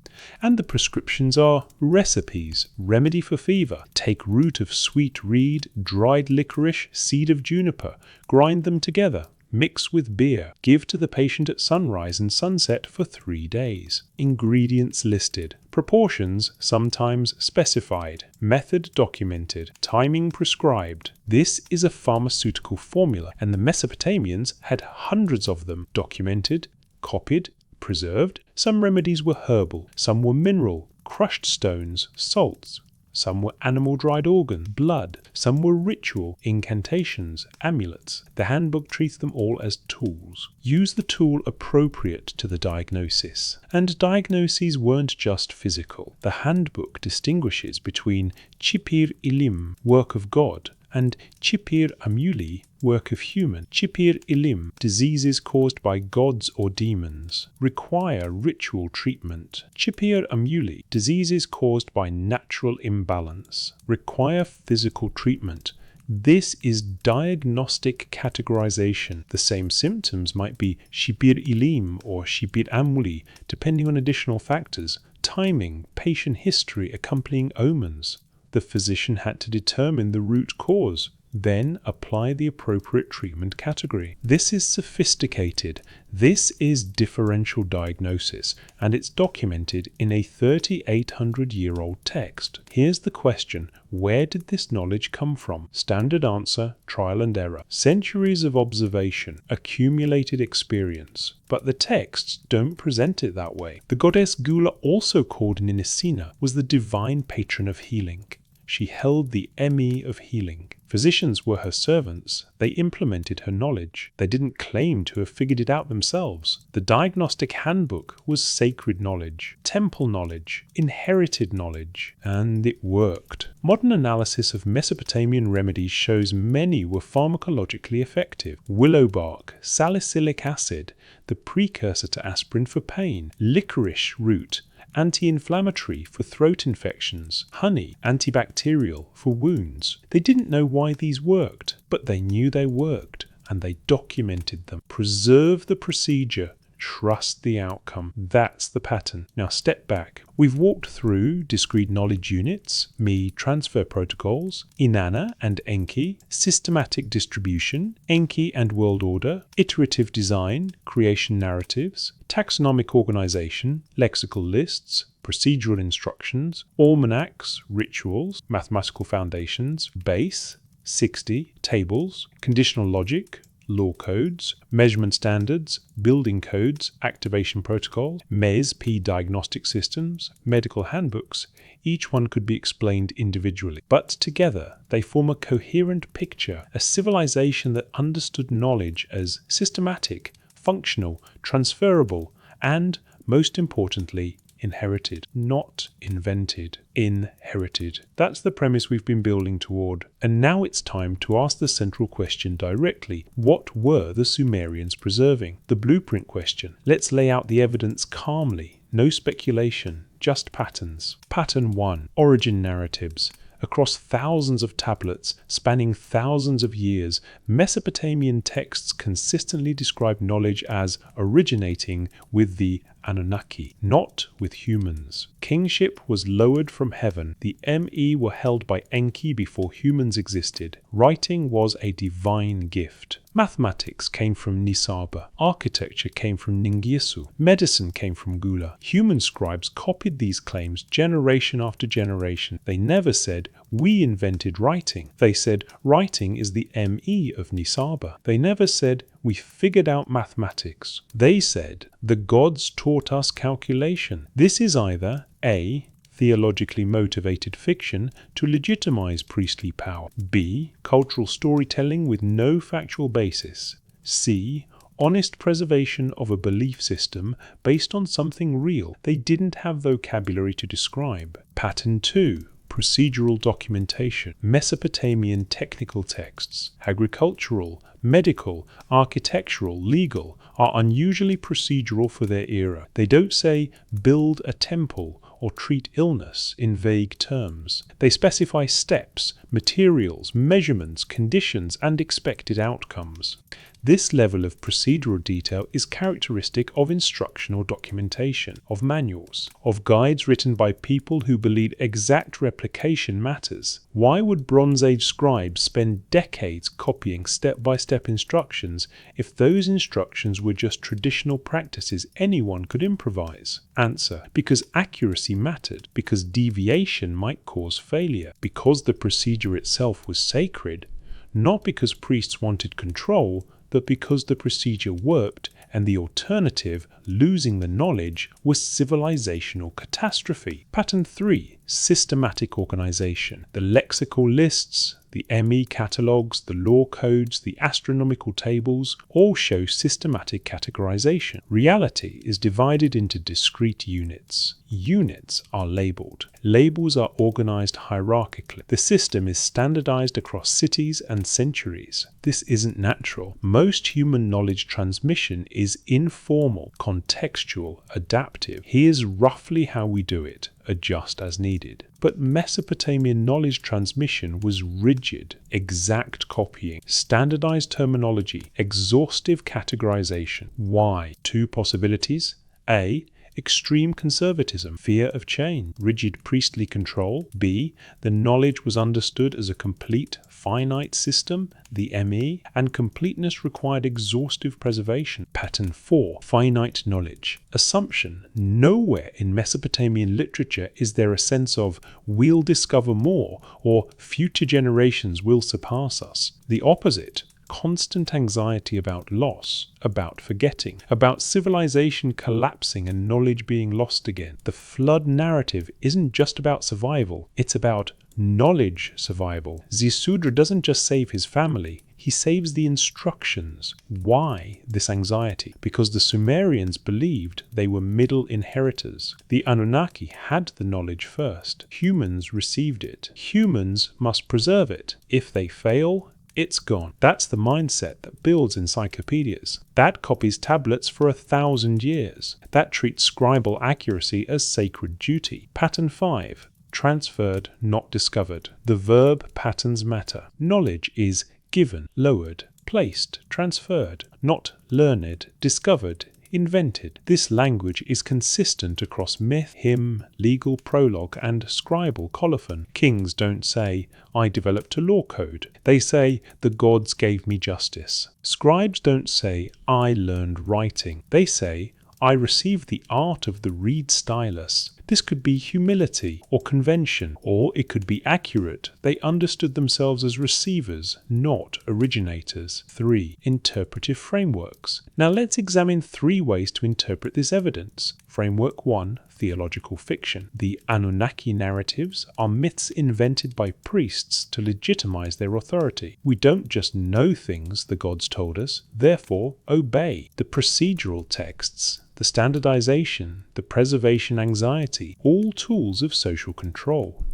And the prescriptions are recipes: remedy for fever, take root of sweet reed, dried licorice, seed of juniper, grind them together, mix with beer, give to the patient at sunrise and sunset for 3 days. Ingredients listed, proportions sometimes specified, method documented, timing prescribed. This is a pharmaceutical formula, and the Mesopotamians had hundreds of them documented, copied, preserved. Some remedies were herbal, some were mineral, crushed stones, salts. Some were animal dried organ, blood. Some were ritual, incantations, amulets. The handbook treats them all as tools. Use the tool appropriate to the diagnosis. And diagnoses weren't just physical. The handbook distinguishes between Chipir Ilim, work of God, and Chipir Amuli, work of human. Chipir Ilim, diseases caused by gods or demons, require ritual treatment. Chipir Amuli, diseases caused by natural imbalance, require physical treatment. This is diagnostic categorization. The same symptoms might be Chipir Ilim or Chipir Amuli, depending on additional factors, timing, patient history, accompanying omens. The physician had to determine the root cause, then apply the appropriate treatment category. This is sophisticated. This is differential diagnosis, and it's documented in a 3,800-year-old text. Here's the question: where did this knowledge come from? Standard answer: trial and error. Centuries of observation, accumulated experience. But the texts don't present it that way. The goddess Gula, also called Ninisina, was the divine patron of healing. She held the Emi of healing. Physicians were her servants. They implemented her knowledge. They didn't claim to have figured it out themselves. The diagnostic handbook was sacred knowledge, temple knowledge, inherited knowledge, and it worked. Modern analysis of Mesopotamian remedies shows many were pharmacologically effective. Willow bark, salicylic acid, the precursor to aspirin for pain, licorice root, anti-inflammatory for throat infections, honey, antibacterial for wounds. They didn't know why these worked, but they knew they worked, and they documented them. Preserve the procedure. Trust the outcome. That's the pattern. Now step back. We've walked through discrete knowledge units, Me transfer protocols, Inanna and Enki, systematic distribution, Enki and world order, iterative design, creation narratives, taxonomic organization, lexical lists, procedural instructions, almanacs, rituals, mathematical foundations, base, 60, tables, conditional logic, law codes, measurement standards, building codes, activation protocol, MES-P diagnostic systems, medical handbooks. Each one could be explained individually, but together they form a coherent picture, a civilization that understood knowledge as systematic, functional, transferable, and, most importantly, inherited, not invented, inherited. That's the premise we've been building toward. And now it's time to ask the central question directly. What were the Sumerians preserving? The blueprint question. Let's lay out the evidence calmly. No speculation, just patterns. Pattern 1. Origin narratives. Across thousands of tablets, spanning thousands of years, Mesopotamian texts consistently describe knowledge as originating with the Anunnaki, not with humans. Kingship was lowered from heaven. The Me were held by Enki before humans existed. Writing was a divine gift. Mathematics came from Nisaba. Architecture came from Ningirsu. Medicine came from Gula. Human scribes copied these claims generation after generation. They never said, "We invented writing." They said, "Writing is the Me of Nisaba." They never said, "We figured out mathematics." They said, "The gods taught us calculation." This is either A, theologically motivated fiction to legitimize priestly power, B, cultural storytelling with no factual basis, C, honest preservation of a belief system based on something real they didn't have vocabulary to describe. Pattern 2. Procedural documentation. Mesopotamian technical texts, agricultural, medical, architectural, legal, are unusually procedural for their era. They don't say, build a temple or treat illness in vague terms. They specify steps, materials, measurements, conditions, and expected outcomes. This level of procedural detail is characteristic of instructional documentation, of manuals, of guides written by people who believe exact replication matters. Why would Bronze Age scribes spend decades copying step-by-step instructions if those instructions were just traditional practices anyone could improvise? Answer: because accuracy mattered, because deviation might cause failure, because the procedure itself was sacred, not because priests wanted control, but because the procedure worked and the alternative, losing the knowledge, was civilizational catastrophe. Pattern 3. Systematic organization. The lexical lists, the ME catalogues, the law codes, the astronomical tables all show systematic categorization. Reality is divided into discrete units. Units are labeled. Labels are organized hierarchically. The system is standardized across cities and centuries. This isn't natural. Most human knowledge transmission is informal, contextual, adaptive. Here's roughly how we do it. Adjust as needed. But Mesopotamian knowledge transmission was rigid, exact copying, standardized terminology, exhaustive categorization. Why? 2 possibilities. A. Extreme conservatism, fear of change, rigid priestly control. B. The knowledge was understood as a complete, finite system, the ME, and completeness required exhaustive preservation. Pattern 4. Finite knowledge. Assumption. Nowhere in Mesopotamian literature is there a sense of we'll discover more or future generations will surpass us. The opposite. Constant anxiety about loss, about forgetting, about civilization collapsing and knowledge being lost again. The flood narrative isn't just about survival, it's about knowledge survival. Ziusudra doesn't just save his family, he saves the instructions. Why this anxiety? Because the Sumerians believed they were middle inheritors. The Anunnaki had the knowledge first. Humans received it. Humans must preserve it. If they fail, it's gone. That's the mindset that builds encyclopedias. That copies tablets for 1,000 years. That treats scribal accuracy as sacred duty. Pattern 5. Transferred, not discovered. The verb patterns matter. Knowledge is given, lowered, placed, transferred, not learned, discovered, invented. This language is consistent across myth, hymn, legal prologue, and scribal colophon. Kings don't say, I developed a law code. They say, the gods gave me justice. Scribes don't say, I learned writing. They say, I received the art of the reed stylus. This could be humility or convention, or it could be accurate. They understood themselves as receivers, not originators. 3. Interpretive frameworks. Now let's examine 3 ways to interpret this evidence. Framework 1. Theological fiction. The Anunnaki narratives are myths invented by priests to legitimize their authority. We don't just know things the gods told us, therefore obey. The procedural texts, the standardization, the preservation anxiety, all tools of social control.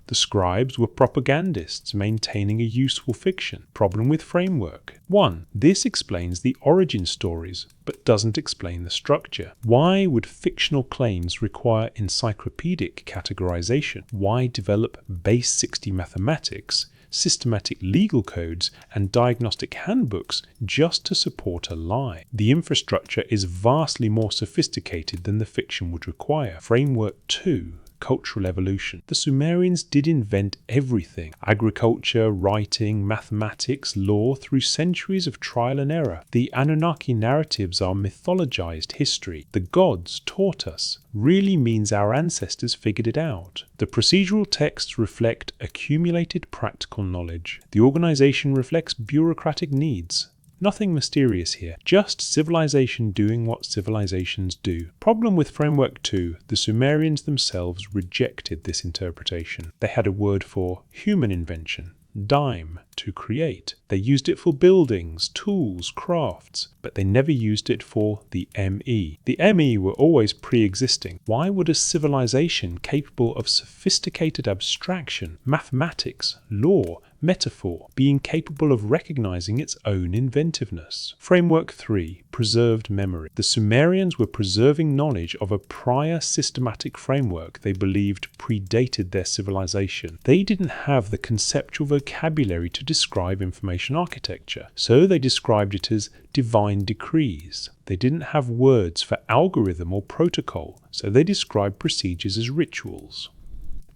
The scribes were propagandists maintaining a useful fiction. Problem with framework. 1. This explains the origin stories, but doesn't explain the structure. Why would fictional claims require encyclopedic categorization? Why develop base 60 mathematics, systematic legal codes, and diagnostic handbooks just to support a lie? The infrastructure is vastly more sophisticated than the fiction would require. Framework 2. Cultural evolution. The Sumerians did invent everything. Agriculture, writing, mathematics, law, through centuries of trial and error. The Anunnaki narratives are mythologized history. The gods taught us really means our ancestors figured it out. The procedural texts reflect accumulated practical knowledge. The organization reflects bureaucratic needs. Nothing mysterious here, just civilization doing what civilizations do. Problem with Framework 2, the Sumerians themselves rejected this interpretation. They had a word for human invention, dime, to create. They used it for buildings, tools, crafts, but they never used it for the ME. The ME were always pre-existing. Why would a civilization capable of sophisticated abstraction, mathematics, law, metaphor, be incapable of recognizing its own inventiveness? Framework 3. Preserved memory. The Sumerians were preserving knowledge of a prior systematic framework they believed predated their civilization. They didn't have the conceptual vocabulary to describe information architecture, so they described it as divine decrees. They didn't have words for algorithm or protocol, so they described procedures as rituals.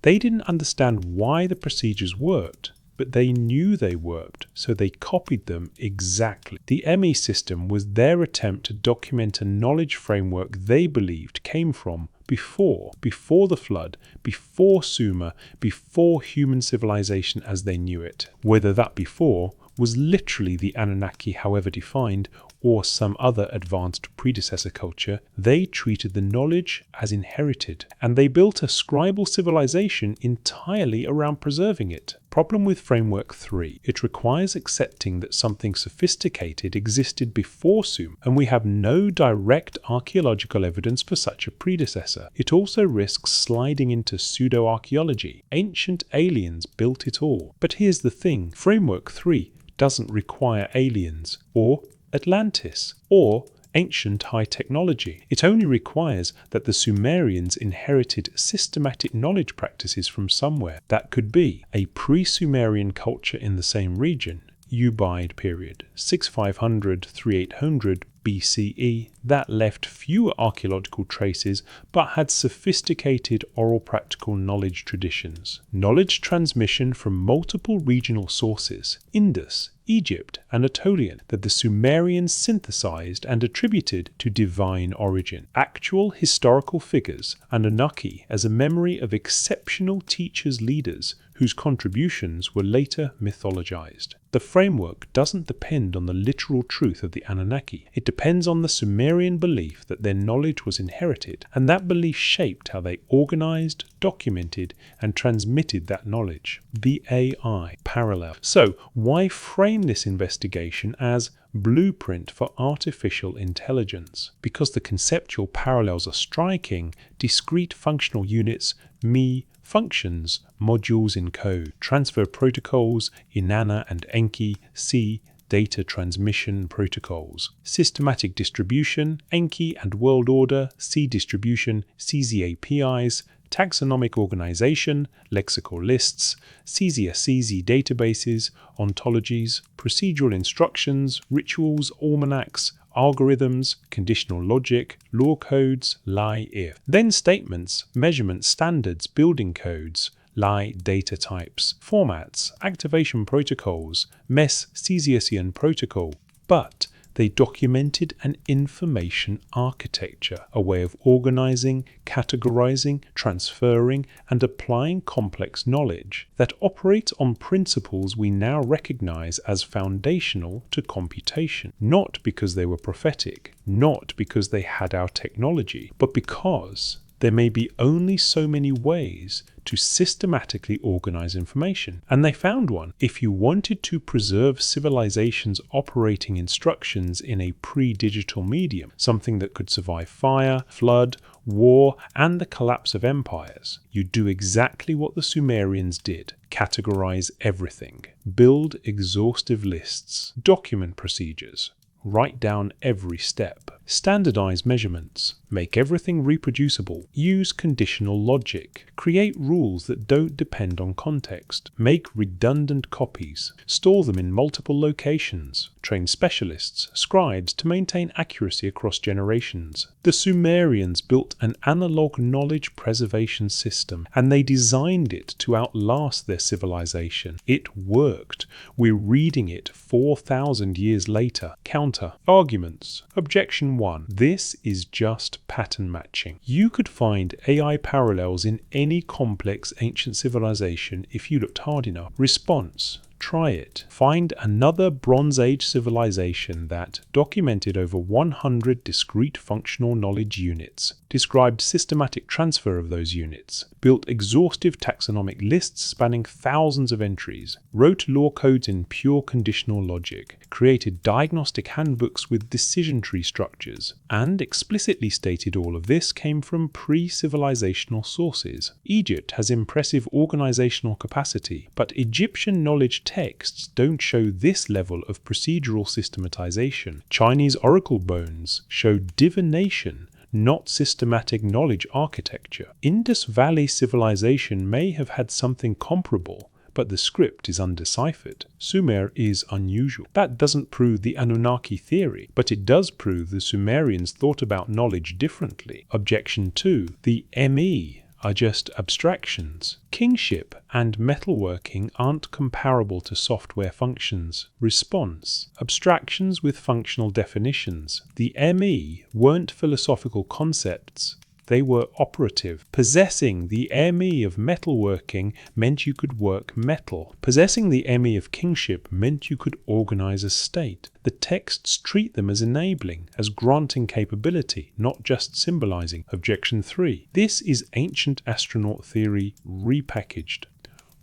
They didn't understand why the procedures worked, but they knew they worked, so they copied them exactly. The ME system was their attempt to document a knowledge framework they believed came from before the flood, before Sumer, before human civilization as they knew it. Whether that before was literally the Anunnaki, however defined, or some other advanced predecessor culture, they treated the knowledge as inherited, and they built a scribal civilization entirely around preserving it. Problem with Framework 3. It requires accepting that something sophisticated existed before Sumer, and we have no direct archaeological evidence for such a predecessor. It also risks sliding into pseudo-archaeology. Ancient aliens built it all. But here's the thing, Framework 3 doesn't require aliens, or Atlantis, or ancient high technology. It only requires that the Sumerians inherited systematic knowledge practices from somewhere. That could be a pre-Sumerian culture in the same region, Ubaid period, 6500–3800 BCE, that left fewer archaeological traces but had sophisticated oral practical knowledge traditions. Knowledge transmission from multiple regional sources, Indus, Egypt, Anatolian, that the Sumerians synthesized and attributed to divine origin. Actual historical figures, Anunnaki as a memory of exceptional teachers, leaders, whose contributions were later mythologized. The framework doesn't depend on the literal truth of the Anunnaki. It depends on the Sumerian belief that their knowledge was inherited, and that belief shaped how they organized, documented, and transmitted that knowledge. The AI parallel. So, why frame this investigation as blueprint for artificial intelligence? Because the conceptual parallels are striking. Discrete functional units, me, functions, modules in code, transfer protocols, Inanna and Enki, C, data transmission protocols, systematic distribution, Enki and world order, C distribution, CZ APIs, taxonomic organization, lexical lists, CZ databases, ontologies, procedural instructions, rituals, almanacs, algorithms, conditional logic, law codes, lie if. Then statements, measurement standards, building codes, lie data types, formats, activation protocols, MES Cesiusian protocol. But they documented an information architecture, a way of organizing, categorizing, transferring, and applying complex knowledge that operates on principles we now recognize as foundational to computation, not because they were prophetic, not because they had our technology, but because there may be only so many ways to systematically organize information. And they found one. If you wanted to preserve civilization's operating instructions in a pre-digital medium, something that could survive fire, flood, war, and the collapse of empires, you do exactly what the Sumerians did. Categorize everything. Build exhaustive lists. Document procedures. Write down every step. Standardize measurements. Make everything reproducible. Use conditional logic. Create rules that don't depend on context. Make redundant copies. Store them in multiple locations. Train specialists, scribes to maintain accuracy across generations. The Sumerians built an analog knowledge preservation system, and they designed it to outlast their civilization. It worked. We're reading it 4,000 years later. Counter. Arguments. Objection 1. This is just pattern matching. You could find AI parallels in any complex ancient civilization if you looked hard enough. Response. Try it. Find another Bronze Age civilization that documented over 100 discrete functional knowledge units, described systematic transfer of those units, built exhaustive taxonomic lists spanning thousands of entries, wrote law codes in pure conditional logic, created diagnostic handbooks with decision tree structures, and explicitly stated all of this came from pre-civilizational sources. Egypt has impressive organizational capacity, but Egyptian knowledge texts don't show this level of procedural systematization. Chinese oracle bones show divination, not systematic knowledge architecture. Indus Valley civilization may have had something comparable, but the script is undeciphered. Sumer is unusual. That doesn't prove the Anunnaki theory, but it does prove the Sumerians thought about knowledge differently. Objection 2. The ME are just abstractions. Kingship and metalworking aren't comparable to software functions. Response: abstractions with functional definitions. The ME weren't philosophical concepts. They were operative. Possessing the ME of metalworking meant you could work metal. Possessing the ME of kingship meant you could organize a state. The texts treat them as enabling, as granting capability, not just symbolizing. Objection 3. This is ancient astronaut theory repackaged.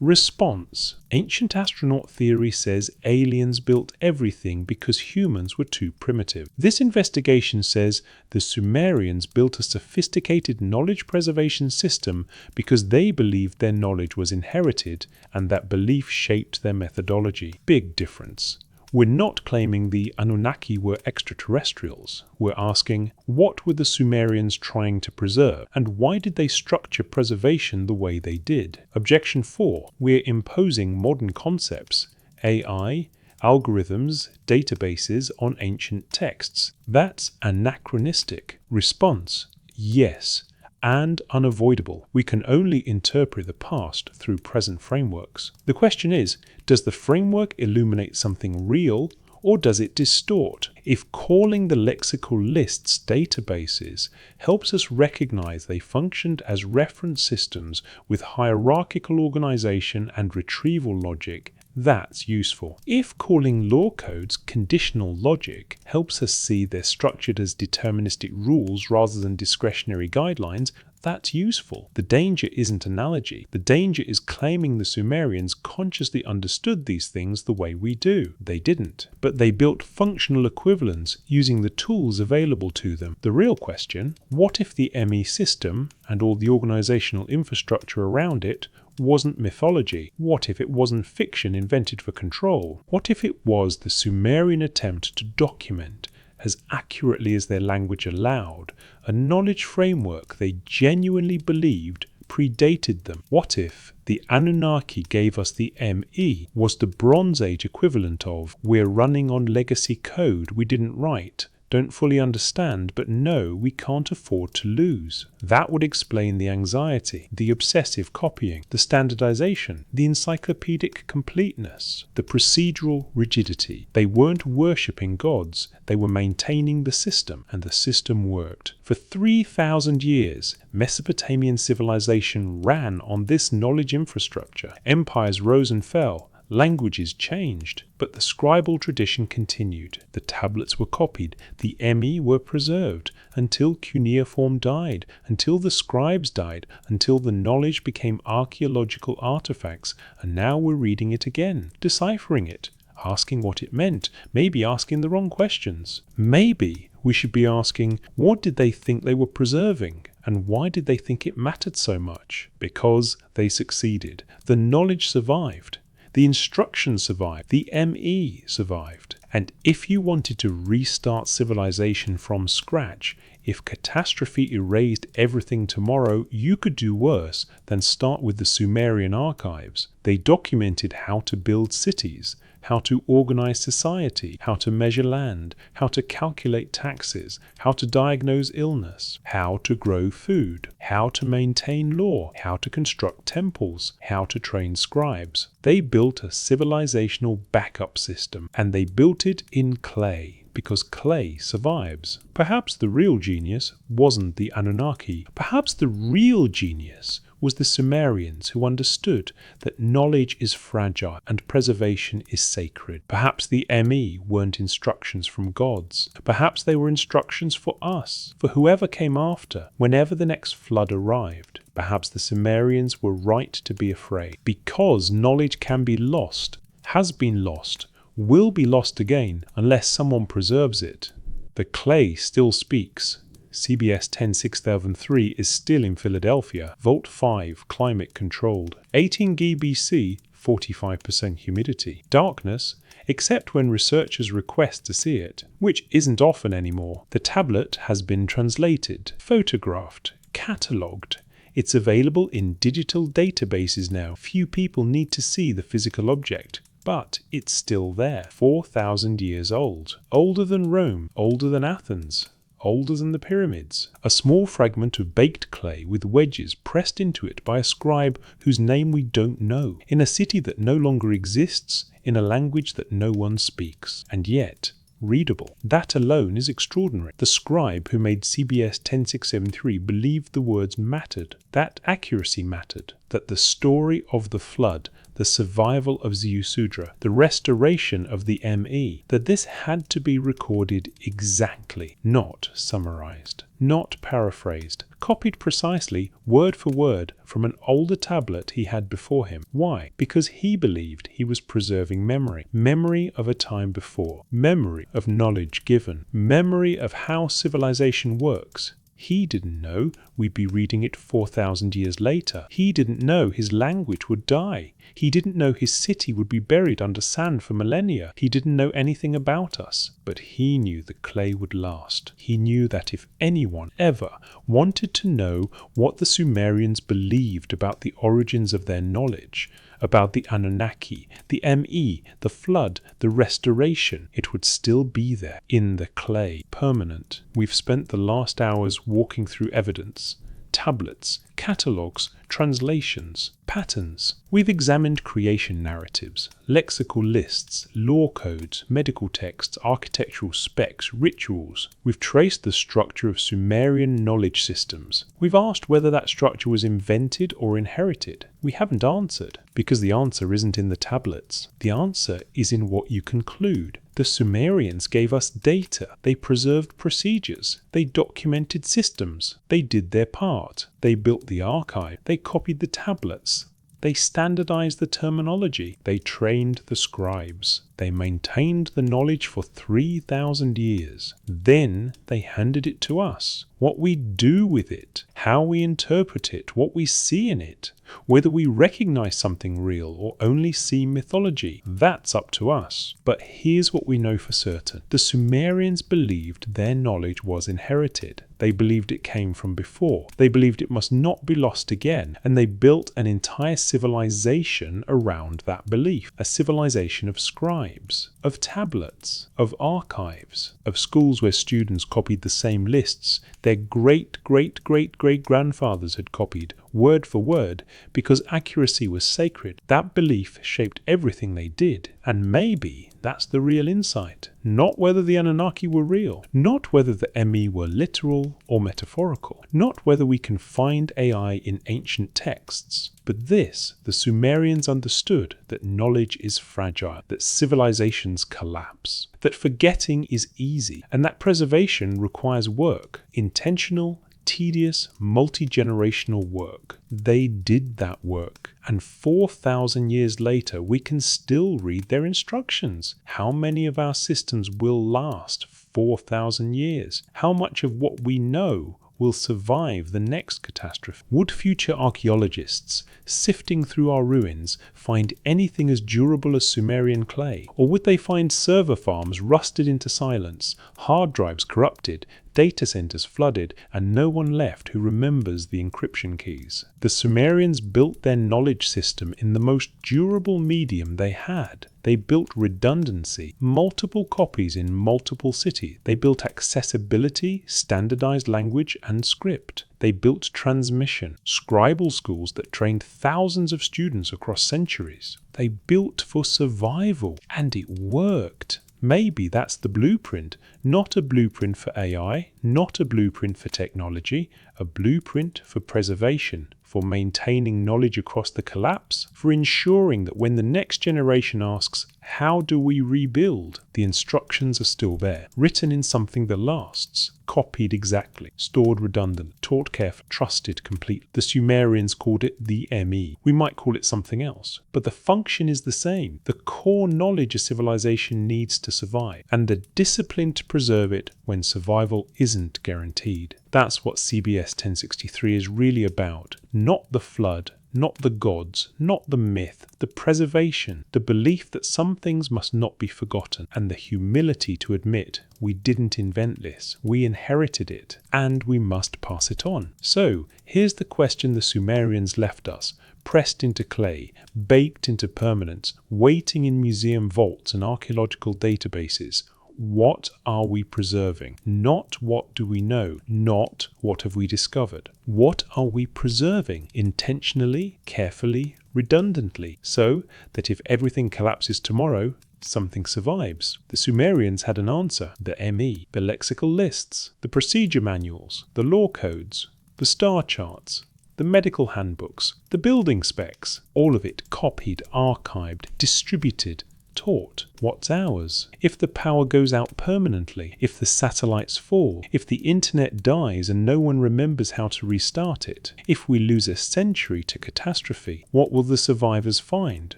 Response: ancient astronaut theory says aliens built everything because humans were too primitive. This investigation says the Sumerians built a sophisticated knowledge preservation system because they believed their knowledge was inherited and that belief shaped their methodology. Big difference. We're not claiming the Anunnaki were extraterrestrials. We're asking, what were the Sumerians trying to preserve, and why did they structure preservation the way they did? Objection 4. We're imposing modern concepts, AI, algorithms, databases on ancient texts. That's anachronistic. Response: yes, and unavoidable. We can only interpret the past through present frameworks. The question is, does the framework illuminate something real, or does it distort? If calling the lexical lists databases helps us recognize they functioned as reference systems with hierarchical organization and retrieval logic, that's useful. If calling law codes conditional logic helps us see they're structured as deterministic rules rather than discretionary guidelines, that's useful. The danger isn't analogy. The danger is claiming the Sumerians consciously understood these things the way we do. They didn't. But they built functional equivalents using the tools available to them. The real question: what if the ME system, and all the organizational infrastructure around it, wasn't mythology? What if it wasn't fiction invented for control? What if it was the Sumerian attempt to document, as accurately as their language allowed, a knowledge framework they genuinely believed predated them? What if the Anunnaki gave us the ME, was the Bronze Age equivalent of, we're running on legacy code we didn't write, don't fully understand, but know we can't afford to lose? That would explain the anxiety, the obsessive copying, the standardization, the encyclopedic completeness, the procedural rigidity. They weren't worshipping gods, they were maintaining the system, and the system worked. For 3,000 years, Mesopotamian civilization ran on this knowledge infrastructure. Empires rose and fell. Languages changed, but the scribal tradition continued. The tablets were copied, the ME were preserved, until cuneiform died, until the scribes died, until the knowledge became archaeological artifacts, and now we're reading it again, deciphering it, asking what it meant, maybe asking the wrong questions. Maybe we should be asking, what did they think they were preserving? And why did they think it mattered so much? Because they succeeded. The knowledge survived. The instruction survived. The ME survived. And if you wanted to restart civilization from scratch, if catastrophe erased everything tomorrow, you could do worse than start with the Sumerian archives. They documented how to build cities, how to organize society, how to measure land, how to calculate taxes, how to diagnose illness, how to grow food, how to maintain law, how to construct temples, how to train scribes. They built a civilizational backup system, and they built it in clay, because clay survives. Perhaps the real genius wasn't the Anunnaki. Perhaps the real genius was the Sumerians, who understood that knowledge is fragile and preservation is sacred. Perhaps the ME weren't instructions from gods. Perhaps they were instructions for us, for whoever came after, whenever the next flood arrived. Perhaps the Sumerians were right to be afraid, because knowledge can be lost, has been lost, will be lost again unless someone preserves it. The clay still speaks. CBS 106003 is still in Philadelphia. Vault 5, climate controlled. 18 GBC, 45% humidity. Darkness, except when researchers request to see it, which isn't often anymore. The tablet has been translated, photographed, catalogued. It's available in digital databases now. Few people need to see the physical object, but it's still there. 4,000 years old. Older than Rome, older than Athens, older than the pyramids. A small fragment of baked clay with wedges pressed into it by a scribe whose name we don't know, in a city that no longer exists, in a language that no one speaks, and yet readable. That alone is extraordinary. The scribe who made CBS 10673 believed the words mattered, that accuracy mattered, that the story of the flood, the survival of Ziusudra, the restoration of the ME, that this had to be recorded exactly, not summarized, not paraphrased, copied precisely, word for word, from an older tablet he had before him. Why? Because he believed he was preserving memory. Memory of a time before. Memory of knowledge given. Memory of how civilization works. He didn't know we'd be reading it 4,000 years later. He didn't know his language would die. He didn't know his city would be buried under sand for millennia. He didn't know anything about us. But he knew the clay would last. He knew that if anyone ever wanted to know what the Sumerians believed about the origins of their knowledge, about the Anunnaki, the ME, the flood, the restoration, it would still be there, in the clay, permanent. We've spent the last hours walking through evidence, tablets, catalogues, translations, patterns. We've examined creation narratives, lexical lists, law codes, medical texts, architectural specs, rituals. We've traced the structure of Sumerian knowledge systems. We've asked whether that structure was invented or inherited. We haven't answered, because the answer isn't in the tablets. The answer is in what you conclude. The Sumerians gave us data. They preserved procedures. They documented systems. They did their part. They built the archive. They copied the tablets. They standardized the terminology. They trained the scribes. They maintained the knowledge for 3,000 years. Then they handed it to us. What we do with it, how we interpret it, what we see in it, whether we recognize something real or only see mythology, that's up to us. But here's what we know for certain. The Sumerians believed their knowledge was inherited. They believed it came from before. They believed it must not be lost again. And they built an entire civilization around that belief. A civilization of scribes, of tablets, of archives, of schools where students copied the same lists their great-great-great-great-grandfathers had copied, word for word, because accuracy was sacred. That belief shaped everything they did. And maybe that's the real insight. Not whether the Anunnaki were real, not whether the ME were literal or metaphorical, not whether we can find AI in ancient texts, but this: the Sumerians understood that knowledge is fragile, that civilizations collapse, that forgetting is easy, and that preservation requires work, intentional, tedious, multi-generational work. They did that work, and 4,000 years later we can still read their instructions. How many of our systems will last 4,000 years? How much of what we know will survive the next catastrophe? Would future archaeologists, sifting through our ruins, find anything as durable as Sumerian clay? Or would they find server farms rusted into silence, hard drives corrupted, data centers flooded, and no one left who remembers the encryption keys? The Sumerians built their knowledge system in the most durable medium they had. They built redundancy, multiple copies in multiple cities. They built accessibility, standardized language, and script. They built transmission, scribal schools that trained thousands of students across centuries. They built for survival, and it worked. Maybe that's the blueprint, not a blueprint for AI, not a blueprint for technology, a blueprint for preservation, for maintaining knowledge across the collapse, for ensuring that when the next generation asks, how do we rebuild? The instructions are still there, written in something that lasts, copied exactly, stored redundant, taught carefully, trusted completely. The Sumerians called it the ME. We might call it something else, but the function is the same. The core knowledge a civilization needs to survive, and the discipline to preserve it when survival isn't guaranteed. That's what CBS 1063 is really about. Not the flood, not the gods, not the myth, the preservation, the belief that some things must not be forgotten, and the humility to admit we didn't invent this, we inherited it, and we must pass it on. So, here's the question the Sumerians left us, pressed into clay, baked into permanence, waiting in museum vaults and archaeological databases. What are we preserving? Not what do we know, not what have we discovered. What are we preserving intentionally, carefully, redundantly, so that if everything collapses tomorrow, something survives? The Sumerians had an answer, the ME, the lexical lists, the procedure manuals, the law codes, the star charts, the medical handbooks, the building specs, all of it copied, archived, distributed, taught. What's ours? If the power goes out permanently, if the satellites fall, if the internet dies and no one remembers how to restart it, if we lose a century to catastrophe, what will the survivors find?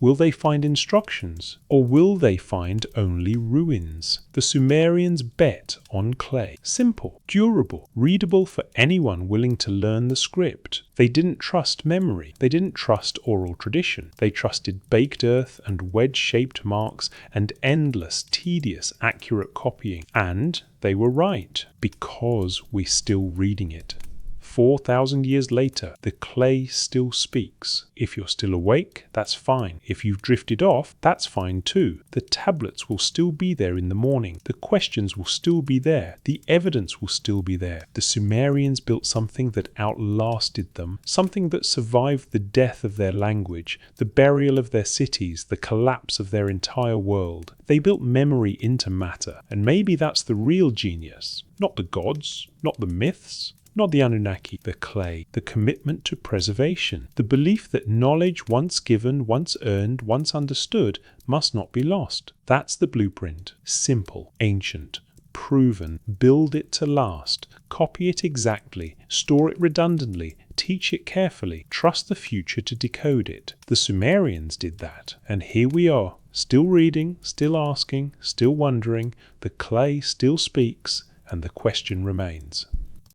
Will they find instructions? Or will they find only ruins? The Sumerians bet on clay. Simple, durable, readable for anyone willing to learn the script. They didn't trust memory. They didn't trust oral tradition. They trusted baked earth and wedge-shaped marks and endless, tedious, accurate copying. And they were right, because we're still reading it. 4,000 years later, the clay still speaks. If you're still awake, that's fine. If you've drifted off, that's fine too. The tablets will still be there in the morning. The questions will still be there. The evidence will still be there. The Sumerians built something that outlasted them, something that survived the death of their language, the burial of their cities, the collapse of their entire world. They built memory into matter, and maybe that's the real genius. Not the gods, not the myths, not the Anunnaki, the clay, the commitment to preservation, the belief that knowledge once given, once earned, once understood, must not be lost. That's the blueprint. Simple, ancient, proven, build it to last, copy it exactly, store it redundantly, teach it carefully, trust the future to decode it. The Sumerians did that, and here we are, still reading, still asking, still wondering, the clay still speaks, and the question remains.